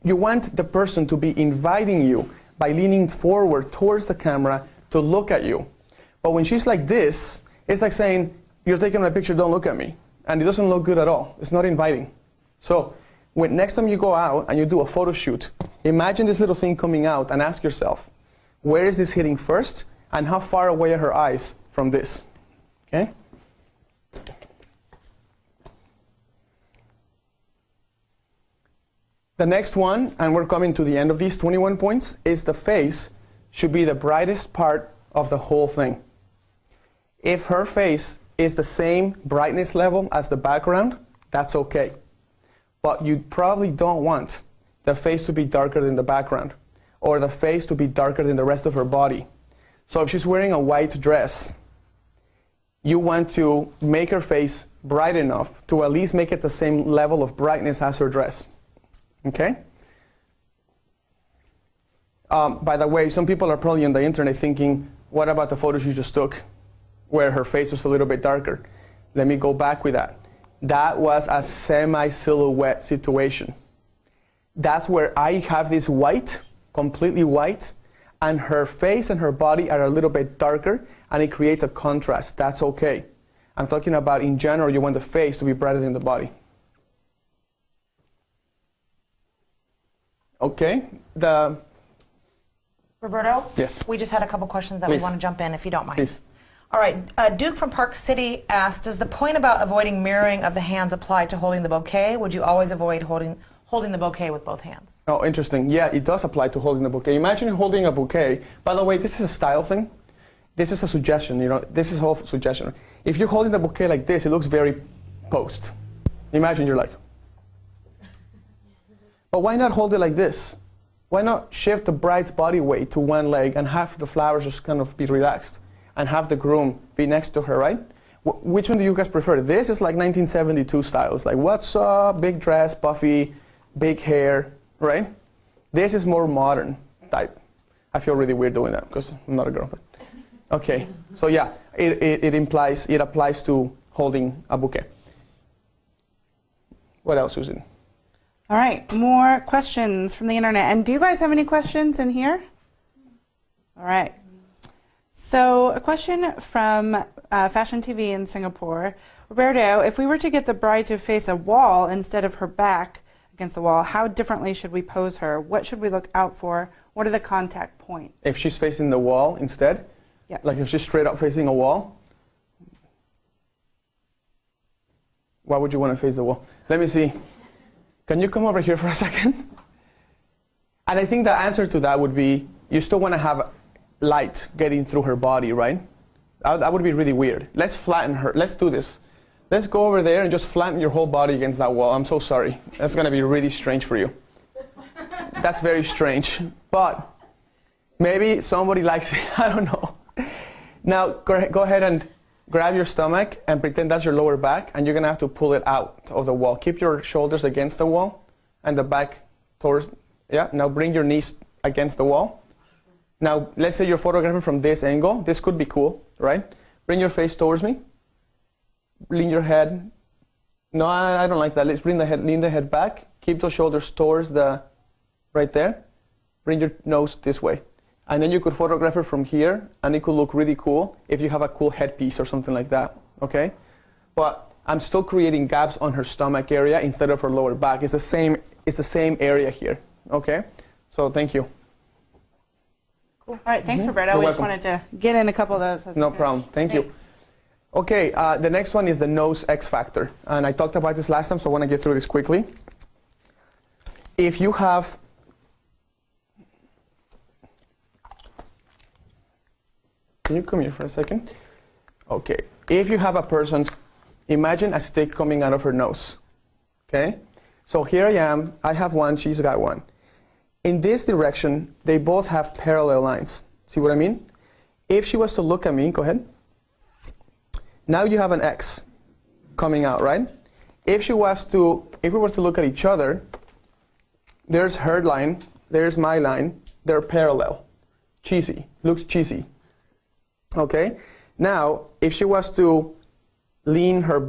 [SPEAKER 1] You want the person to be inviting you by leaning forward towards the camera to look at you. But when she's like this, it's like saying, you're taking my picture, don't look at me. And it doesn't look good at all. It's not inviting. So next time you go out and you do a photo shoot, imagine this little thing coming out and ask yourself, where is this hitting first? And how far away are her eyes from this? Okay? The next one, and we're coming to the end of these 21 points, is the face should be the brightest part of the whole thing. If her face is the same brightness level as the background, that's okay. But you probably don't want the face to be darker than the background, or the face to be darker than the rest of her body. So if she's wearing a white dress, you want to make her face bright enough to at least make it the same level of brightness as her dress. Okay? By the way, some people are probably on the internet thinking, what about the photos you just took where her face was a little bit darker? Let me go back with that. That was a semi-silhouette situation. That's where I have this white, completely white, and her face and her body are a little bit darker, and it creates a contrast. That's okay. I'm talking about, in general, you want the face to be brighter than the body. Okay?
[SPEAKER 3] Roberto?
[SPEAKER 1] Yes.
[SPEAKER 3] We just had a couple questions that
[SPEAKER 1] Please.
[SPEAKER 3] we want to jump in, if you don't mind.
[SPEAKER 1] Please.
[SPEAKER 3] All right. Duke from Park City asked, does the point about avoiding mirroring of the hands apply to holding the bouquet? Would you always avoid holding the bouquet with both hands?
[SPEAKER 1] Oh, interesting. Yeah, it does apply to holding the bouquet. Imagine holding a bouquet. By the way, this is a style thing. This is a suggestion, this is a whole suggestion. If you're holding the bouquet like this, it looks very posed. Imagine you're like. But why not hold it like this? Why not shift the bride's body weight to one leg and have the flowers just kind of be relaxed and have the groom be next to her, right? Which one do you guys prefer? This is like 1972 style. It's like, what's up? Big dress, puffy, big hair, right? This is more modern type. I feel really weird doing that because I'm not a girl. But okay, so yeah, it applies to holding a bouquet. What else, Susan?
[SPEAKER 4] All right, more questions from the internet. And do you guys have any questions in here? All right. So a question from Fashion TV in Singapore. Roberto, if we were to get the bride to face a wall instead of her back against the wall, how differently should we pose her? What should we look out for? What are the contact points?
[SPEAKER 1] If she's facing the wall instead?
[SPEAKER 4] Yes.
[SPEAKER 1] Like if she's straight up facing a wall? Why would you want to face the wall? Let me see. Can you come over here for a second? And I think the answer to that would be, you still want to have light getting through her body, right? That would be really weird. Let's flatten her. Let's do this. Let's go over there and just flatten your whole body against that wall. I'm so sorry. That's going to be really strange for you. That's very strange. But maybe somebody likes it. I don't know. Now, go ahead and grab your stomach and pretend that's your lower back, and you're going to have to pull it out of the wall. Keep your shoulders against the wall and the back towards, yeah. Now bring your knees against the wall. Now, let's say you're photographing from this angle. This could be cool, right? Bring your face towards me. Lean your head. No, I don't like that. Let's lean the head back. Keep those shoulders towards right there. Bring your nose this way. And then you could photograph her from here, and it could look really cool if you have a cool headpiece or something like that, okay? But I'm still creating gaps on her stomach area instead of her lower back. It's the same area here, okay? So thank you.
[SPEAKER 4] Cool. All right, thanks, Roberto.
[SPEAKER 1] You're
[SPEAKER 4] We just
[SPEAKER 1] welcome.
[SPEAKER 4] wanted to get in a couple of those.
[SPEAKER 1] No problem. Thank you. Okay, the next one is the nose X factor. And I talked about this last time, so I want to get through this quickly. If you have... Can you come here for a second? Okay. If you have a person's... Imagine a stick coming out of her nose. Okay? So here I am. I have one. She's got one. In this direction, they both have parallel lines. See what I mean? If she was to look at me, go ahead. Now you have an X coming out, right? If we were to look at each other, there's her line, there's my line, they're parallel. Cheesy, looks cheesy. Okay? Now, if she was to lean her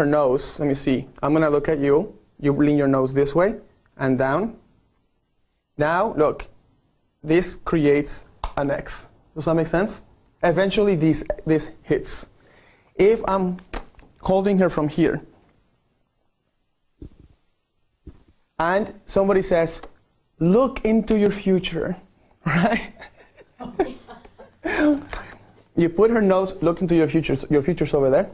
[SPEAKER 1] nose, let me see. I'm going to look at you. You lean your nose this way and down. Now, look, this creates an X. Does that make sense? Eventually, this hits. If I'm holding her from here, and somebody says, look into your future, right? You put her nose, look into your future. Your future's over there.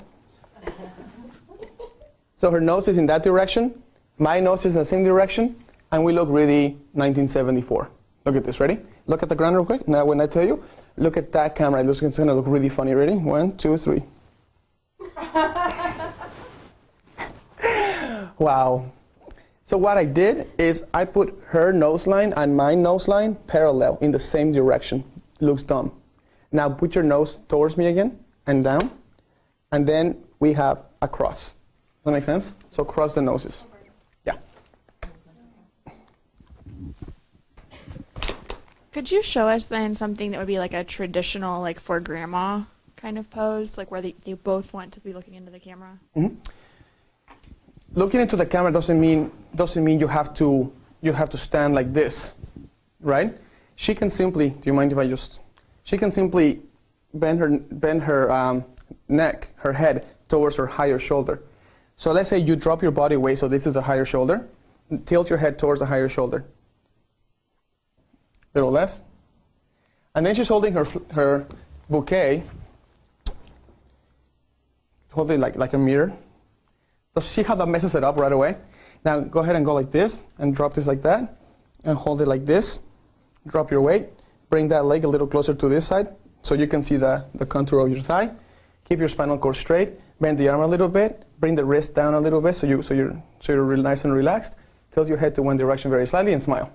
[SPEAKER 1] So her nose is in that direction. My nose is in the same direction. and we look really 1974. Look at this, ready? Look at the ground real quick. Now when I tell you, look at that camera. It's going to look really funny. Ready? 1, 2, 3. Wow. So what I did is I put her nose line and my nose line parallel in the same direction. Looks dumb. Now put your nose towards me again and down. And then we have a cross. Does that make sense? So cross the noses. Yeah.
[SPEAKER 6] Could you show us then something that would be like a traditional, like for grandma kind of pose, like where they both want to be looking into the camera?
[SPEAKER 1] Mm-hmm. Looking into the camera doesn't mean you have to stand like this, right? She can simply. Do you mind if I just? She can simply bend her neck, her head towards her higher shoulder. So let's say you drop your body weight. So this is the higher shoulder. Tilt your head towards the higher shoulder. A little less. And then she's holding her bouquet. Hold it like a mirror. See how that messes it up right away? Now go ahead and go like this and drop this like that and hold it like this. Drop your weight. Bring that leg a little closer to this side so you can see the contour of your thigh. Keep your spinal cord straight. Bend the arm a little bit. Bring the wrist down a little bit so you're real nice and relaxed. Tilt your head to one direction very slightly and smile.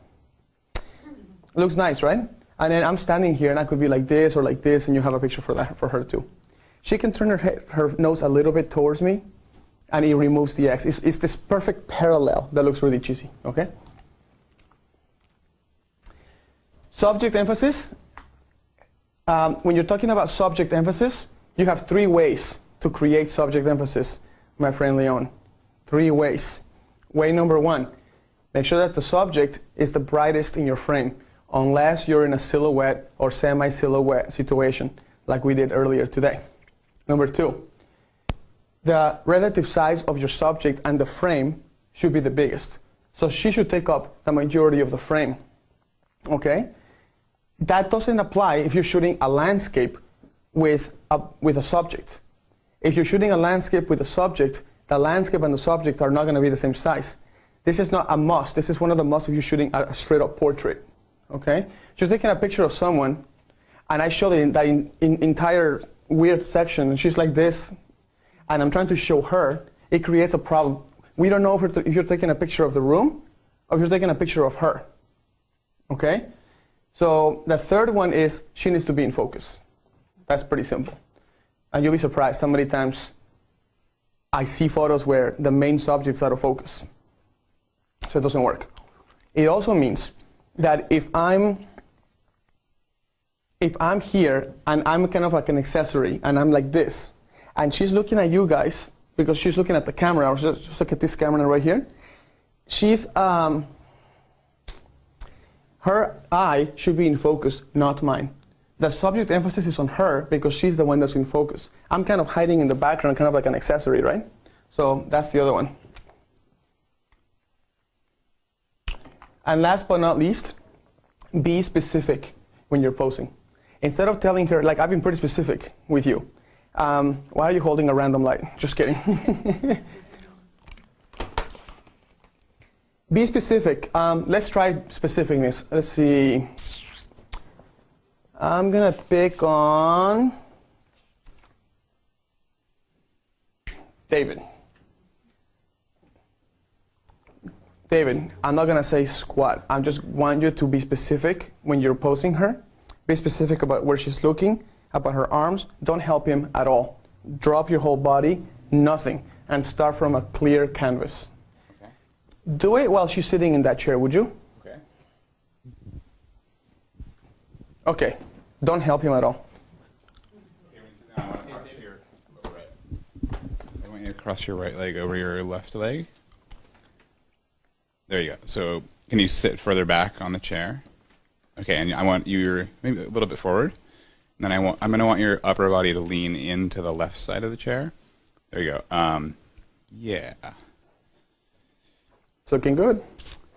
[SPEAKER 1] Looks nice, right? And then I'm standing here and I could be like this or like this and you have a picture for her too. She can turn her nose a little bit towards me and it removes the X. It's this perfect parallel that looks really cheesy, okay? Subject emphasis. When you're talking about subject emphasis, you have 3 ways to create subject emphasis, my friend Leon. 3 ways. Way number 1, make sure that the subject is the brightest in your frame, unless you're in a silhouette or semi-silhouette situation, like we did earlier today. Number 2, the relative size of your subject and the frame should be the biggest. So she should take up the majority of the frame, okay? That doesn't apply if you're shooting a landscape with a subject. If you're shooting a landscape with a subject, the landscape and the subject are not going to be the same size. This is not a must. This is one of the musts if you're shooting a straight-up portrait, okay? Just taking a picture of someone, and I show that entire weird section, and she's like this, and I'm trying to show her, it creates a problem. We don't know if you're taking a picture of the room or if you're taking a picture of her. Okay? So the third one is she needs to be in focus. That's pretty simple. And you'll be surprised how many times I see photos where the main subject's out of focus. So it doesn't work. It also means that if I'm here and I'm kind of like an accessory and I'm like this, and she's looking at you guys because she's looking at the camera, or just look at this camera right here. She's her eye should be in focus, not mine. The subject emphasis is on her because she's the one that's in focus. I'm kind of hiding in the background, kind of like an accessory, right? So that's the other one. And last but not least, be specific when you're posing. Instead of telling her, like I've been pretty specific with you. Why are you holding a random light? Just kidding. Be specific. Let's try specificness. Let's see. I'm going to pick on David. David, I'm not going to say squat. I just want you to be specific when you're posing her. Be specific about where she's looking, about her arms. Don't help him at all. Drop your whole body, nothing, and start from a clear canvas. Okay. Do it while she's sitting in that chair, would you?
[SPEAKER 7] Okay.
[SPEAKER 1] Okay. Don't help him at all.
[SPEAKER 7] Okay, when you sit down, I want to cross your right. I want you to cross your right leg over your left leg. There you go. So can you sit further back on the chair? Okay, and I want you maybe a little bit forward. And then I'm going to want your upper body to lean into the left side of the chair. There you go. Yeah.
[SPEAKER 1] It's looking good.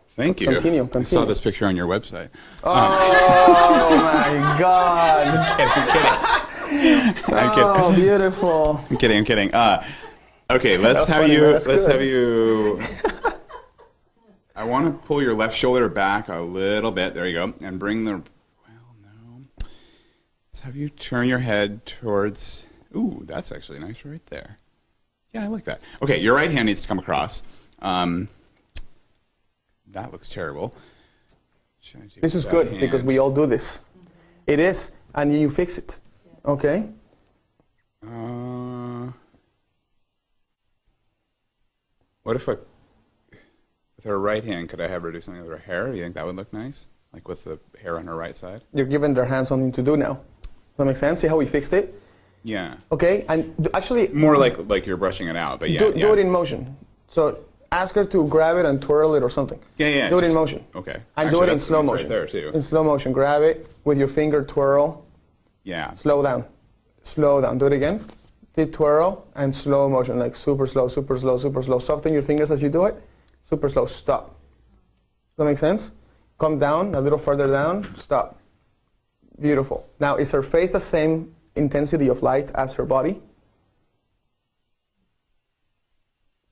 [SPEAKER 7] Thank you.
[SPEAKER 1] Continue.
[SPEAKER 7] I saw this picture on your website.
[SPEAKER 1] Oh my God.
[SPEAKER 7] I'm kidding.
[SPEAKER 1] Oh, beautiful.
[SPEAKER 7] I'm kidding. Okay, let's have you. I I want to pull your left shoulder back a little bit. There you go. And bring the, well, no. Let's have you turn your head towards, ooh, that's actually nice right there. Yeah, I like that. Okay, your right hand needs to come across. That looks terrible.
[SPEAKER 1] This is good because we all do this. It is, and you fix it. Okay?
[SPEAKER 7] What if with her right hand, could I have her do something with her hair? Do you think that would look nice? Like with the hair on her right side?
[SPEAKER 1] You're giving their hand something to do now. Does that make sense? See how we fixed it?
[SPEAKER 7] Yeah.
[SPEAKER 1] Okay, and actually...
[SPEAKER 7] More like you're brushing it out, but yeah.
[SPEAKER 1] Do it in motion. So ask her to grab it and twirl it or something.
[SPEAKER 7] Yeah.
[SPEAKER 1] Do it in motion.
[SPEAKER 7] Okay.
[SPEAKER 1] And
[SPEAKER 7] Actually,
[SPEAKER 1] do it in
[SPEAKER 7] that's
[SPEAKER 1] slow
[SPEAKER 7] nice
[SPEAKER 1] motion.
[SPEAKER 7] Right there, too.
[SPEAKER 1] In slow motion. Grab it with your finger, twirl.
[SPEAKER 7] Yeah.
[SPEAKER 1] Slow down. Slow down. Do it again. Did twirl and slow motion, like super slow, super slow, super slow. Soften your fingers as you do it. Super slow. Stop. Does that make sense? Come down, a little further down. Stop. Beautiful. Now, is her face the same intensity of light as her body?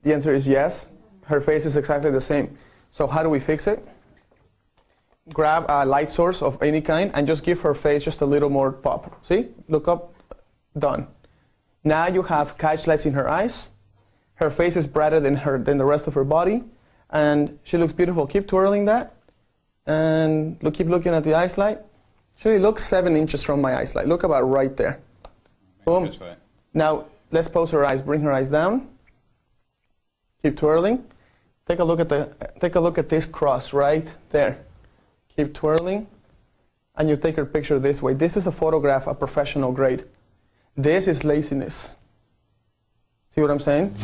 [SPEAKER 1] The answer is yes. Her face is exactly the same. So how do we fix it? Grab a light source of any kind and just give her face just a little more pop. See? Look up. Done. Now you have catch lights in her eyes. Her face is brighter than the rest of her body. And she looks beautiful. Keep twirling that. And keep looking at the eyes light. She looks 7 inches from my eyes light. Look about right there. Boom. Now let's pose her eyes. Bring her eyes down. Keep twirling. Take a look at this cross right there. Keep twirling. And you take her picture this way. This is a photograph, a professional grade. This is laziness. See what I'm saying?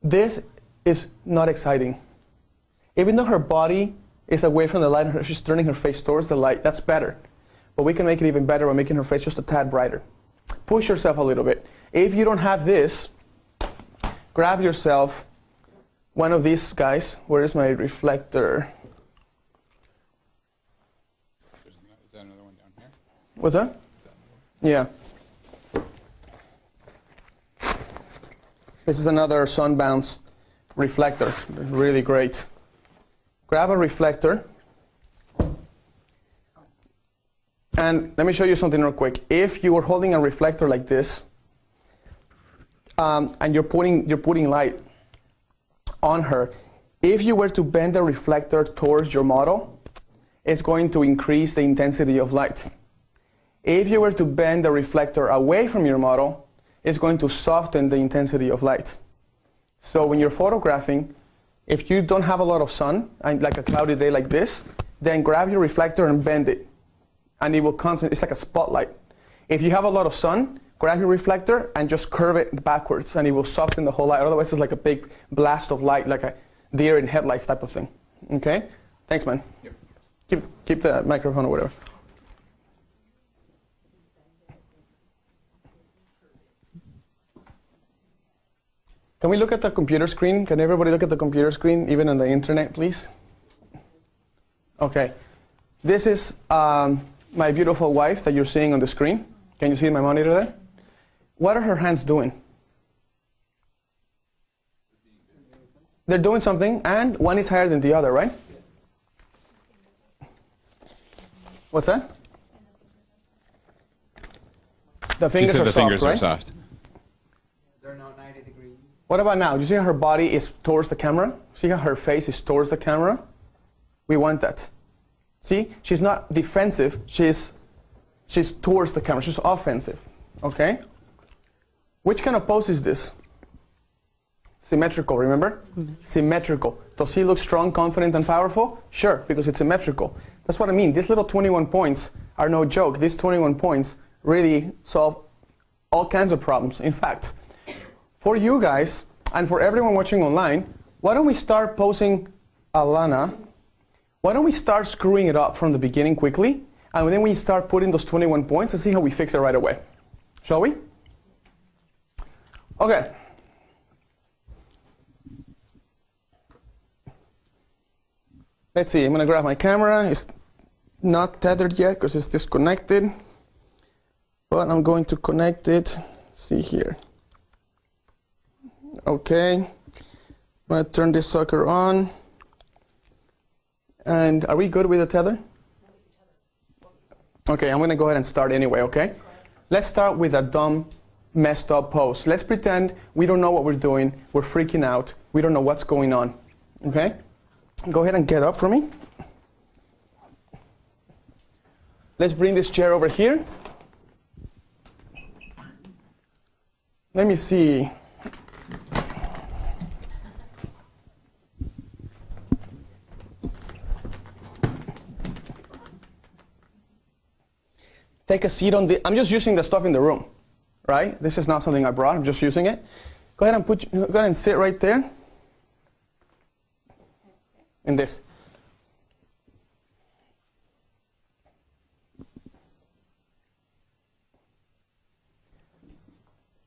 [SPEAKER 1] This is not exciting. Even though her body is away from the light, she's turning her face towards the light. That's better. But we can make it even better by making her face just a tad brighter. Push yourself a little bit. If you don't have this, grab yourself one of these guys. Where is my reflector?
[SPEAKER 7] Is that another one down here?
[SPEAKER 1] What's that? Yeah. This is another sun bounce reflector. Really great. Grab a reflector. And let me show you something real quick. If you were holding a reflector like this, and you're putting light on her, if you were to bend the reflector towards your model, it's going to increase the intensity of light. If you were to bend the reflector away from your model, it's going to soften the intensity of light. So when you're photographing, if you don't have a lot of sun, and like a cloudy day like this, then grab your reflector and bend it. And it will concentrate, it's like a spotlight. If you have a lot of sun, grab your reflector and just curve it backwards, and it will soften the whole light. Otherwise, it's like a big blast of light, like a deer in headlights type of thing. Okay? Thanks, man. Yep. Keep the microphone or whatever. Can we look at the computer screen? Can everybody look at the computer screen, even on the internet, please? Okay. This is my beautiful wife that you're seeing on the screen. Can you see my monitor there? What are her hands doing? They're doing something, and one is higher than the other, right? What's that? The fingers are soft, right?
[SPEAKER 7] Soft.
[SPEAKER 5] They're not 90 degrees.
[SPEAKER 1] What about now? Do you see how her body is towards the camera? See how her face is towards the camera? We want that. See? She's not defensive. She's towards the camera. She's offensive. Okay? Which kind of pose is this? Symmetrical, remember? Mm-hmm. Symmetrical. Does he look strong, confident, and powerful? Sure, because it's symmetrical. That's what I mean. These little 21 points are no joke. These 21 points really solve all kinds of problems. In fact, for you guys, and for everyone watching online, why don't we start posing Alana? Why don't we start screwing it up from the beginning quickly, and then we start putting those 21 points and see how we fix it right away. Shall we? Okay. Let's see, I'm going to grab my camera. It's not tethered yet because it's disconnected. But I'm going to connect it. See here. Okay. I'm going to turn this sucker on. And are we good with the tether? Okay, I'm going to go ahead and start anyway, okay? Let's start with a dumb, messed up pose. Let's pretend we don't know what we're doing. We're freaking out. We don't know what's going on, okay? Go ahead and get up for me. Let's bring this chair over here. Let me see. Take a seat on the, I'm just using the stuff in the room, right? This is not something I brought, I'm just using it. Go ahead and sit right there. In this.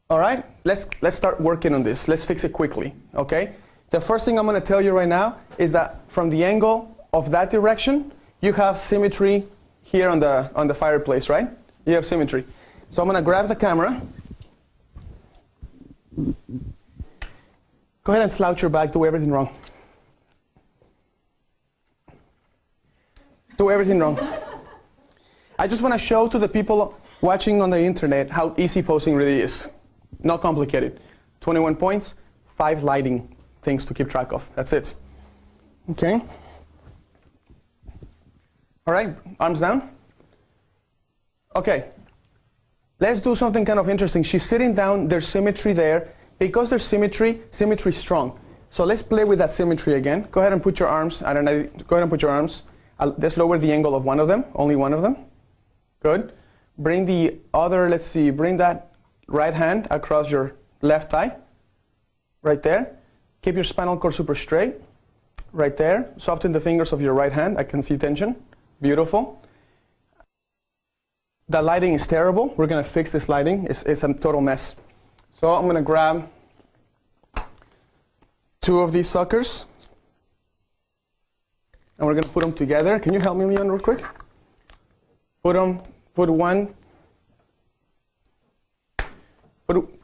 [SPEAKER 1] All right, let's start working on this. Let's fix it quickly, okay? The first thing I'm going to tell you right now is that from the angle of that direction, you have symmetry here on the fireplace, right? You have symmetry. So I'm going to grab the camera. Go ahead and slouch your back. Do everything wrong. Do everything wrong. I just want to show to the people watching on the internet how easy posing really is. Not complicated. 21 points, 5 lighting things to keep track of. That's it. Okay. All right, arms down. Okay. Let's do something kind of interesting. She's sitting down, there's symmetry there. Because there's symmetry, symmetry is strong. So let's play with that symmetry again. Go ahead and put your arms, I don't know, go ahead and put your arms. Let's lower the angle of one of them, only one of them. Good. Bring the other, let's see, bring that right hand across your left thigh, right there. Keep your spinal cord super straight, right there. Soften the fingers of your right hand. I can see tension. Beautiful. The lighting is terrible. We're going to fix this lighting. It's a total mess. So I'm going to grab 2 of these suckers, and we're going to put them together. Can you help me, Leon, real quick?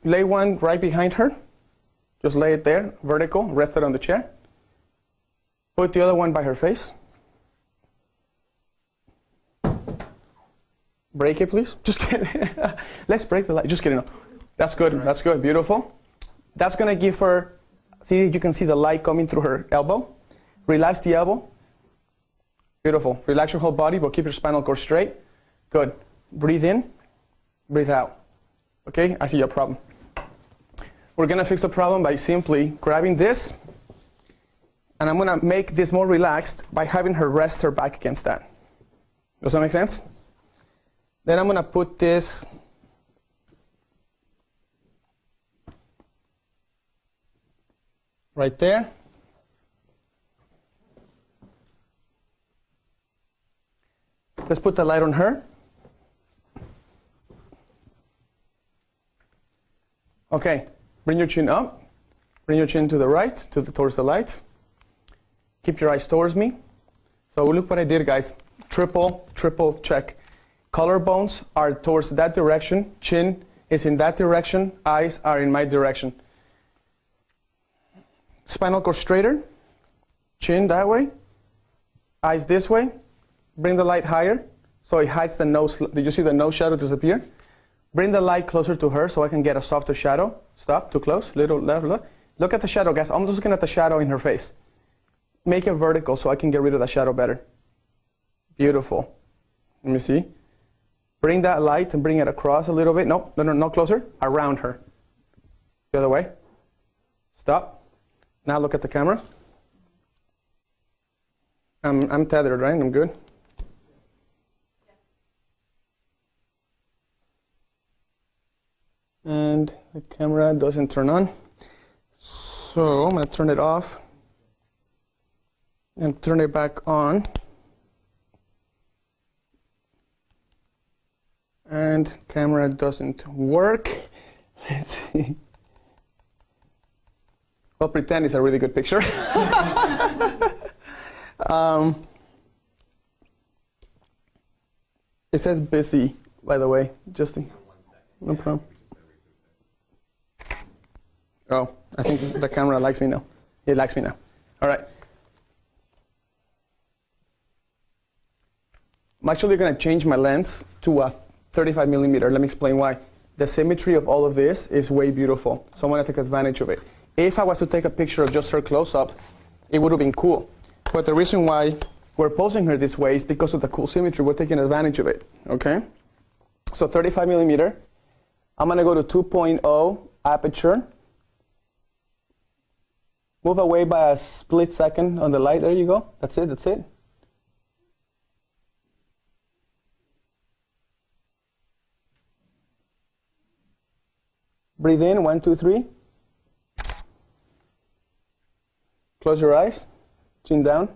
[SPEAKER 1] Lay one right behind her. Just lay it there, vertical, rest it on the chair. Put the other one by her face. Break it, please. Just kidding. Let's break the light. Just kidding. No. That's good. That's good. Beautiful. That's going to give her, see, you can see the light coming through her elbow. Relax the elbow. Beautiful. Relax your whole body, but keep your spinal cord straight. Good. Breathe in. Breathe out. Okay, I see your problem. We're going to fix the problem by simply grabbing this, and I'm going to make this more relaxed by having her rest her back against that. Does that make sense? Then I'm going to put this right there. Let's put the light on her. Okay, bring your chin up. Bring your chin to the right, towards the light. Keep your eyes towards me. So look what I did, guys. Triple check. Collarbones are towards that direction. Chin is in that direction. Eyes are in my direction. Spinal cord straighter. Chin that way. Eyes this way. Bring the light higher so it hides the nose. Did you see the nose shadow disappear? Bring the light closer to her so I can get a softer shadow. Stop, too close, little left, look. Look at the shadow, guys. I'm just looking at the shadow in her face. Make it vertical so I can get rid of the shadow better. Beautiful. Let me see. Bring that light and bring it across a little bit. No, not closer. Around her. The other way. Stop. Now look at the camera. I'm tethered, right? I'm good. And the camera doesn't turn on. So I'm going to turn it off and turn it back on. And camera doesn't work. Let's see. Well, pretend it's a really good picture. It says busy, by the way, Justin. No problem. Oh, I think the camera likes me now. It likes me now. All right. I'm actually going to change my lens to a 35 millimeter. Let me explain why. The symmetry of all of this is way beautiful, so I'm going to take advantage of it. If I was to take a picture of just her close-up, it would have been cool. But the reason why we're posing her this way is because of the cool symmetry. We're taking advantage of it, okay? So 35 millimeter. I'm going to go to 2.0 aperture. Move away by a split second on the light. There you go. That's it. That's it. Breathe in. 1, 2, 3. Close your eyes. Chin down.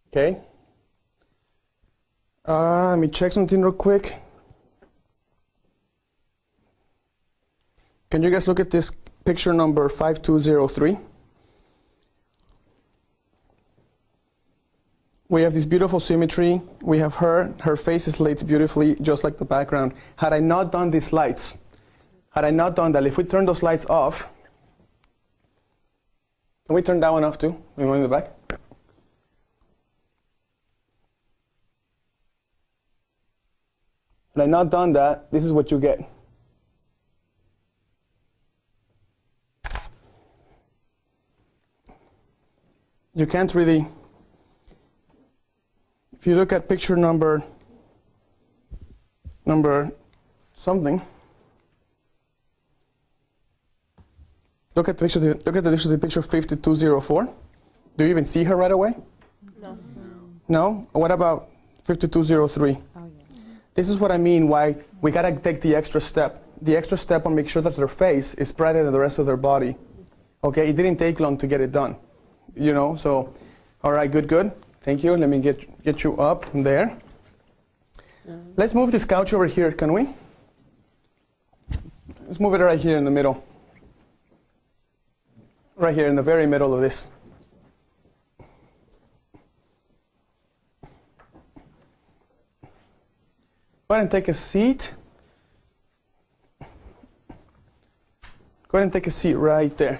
[SPEAKER 1] Okay. Let me check something real quick. Can you guys look at this picture number 5203? We have this beautiful symmetry. We have her. Her face is laid beautifully, just like the background. Had I not done these lights, had I not done that, if we turn those lights off, can we turn that one off too? The one in the back? Had I not done that, this is what you get. You can't really, if you look at picture number something, look at the picture 5204. Do you even see her right away? No. No? What about 5203? This is what I mean why we gotta take the extra step. The extra step and make sure that their face is brighter than the rest of their body. Okay, it didn't take long to get it done. You know, so, all right, good. Thank you. Let me get you up there. Let's move this couch over here, can we? Let's move it right here in the middle. Right here in the very middle of this. Go ahead and take a seat. Go ahead and take a seat right there.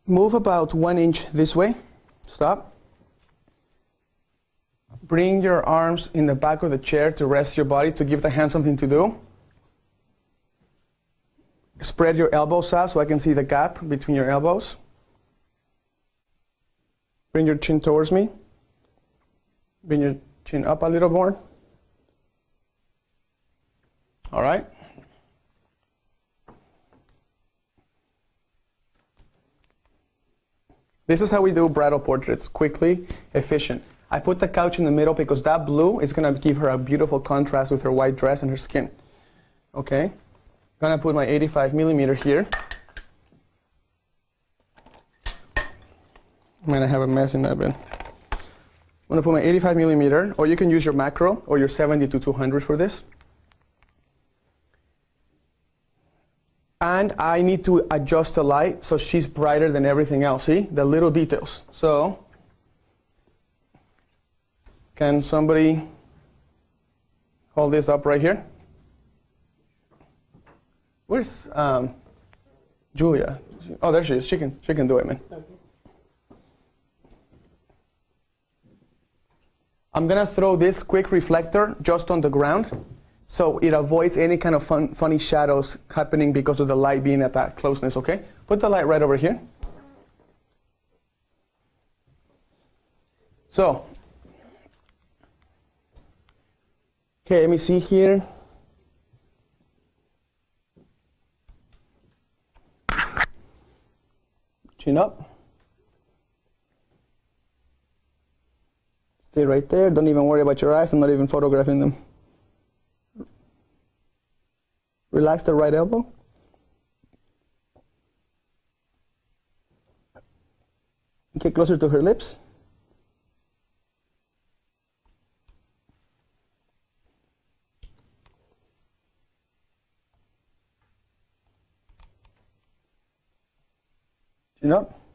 [SPEAKER 1] Move about 1 inch this way. Stop. Bring your arms in the back of the chair to rest your body, to give the hand something to do. Spread your elbows out so I can see the gap between your elbows. Bring your chin towards me. Bring your chin up a little more. All right. This is how we do bridal portraits, quickly, efficient. I put the couch in the middle because that blue is going to give her a beautiful contrast with her white dress and her skin. Okay? I'm going to put my 85 millimeter here. I'm going to have a mess in that bin. I'm going to put my 85 millimeter, or you can use your macro or your 70 to 200 for this. And I need to adjust the light so she's brighter than everything else. See? The little details. So, can somebody hold this up right here? Where's Julia? Oh, there she is. She can do it, man. I'm going to throw this quick reflector just on the ground, so it avoids any kind of funny shadows happening because of the light being at that closeness, okay? Put the light right over here. So, okay, let me see here. Chin up. Stay right there. Don't even worry about your eyes. I'm not even photographing them. Relax the right elbow. Get closer to her lips.
[SPEAKER 8] Chin up.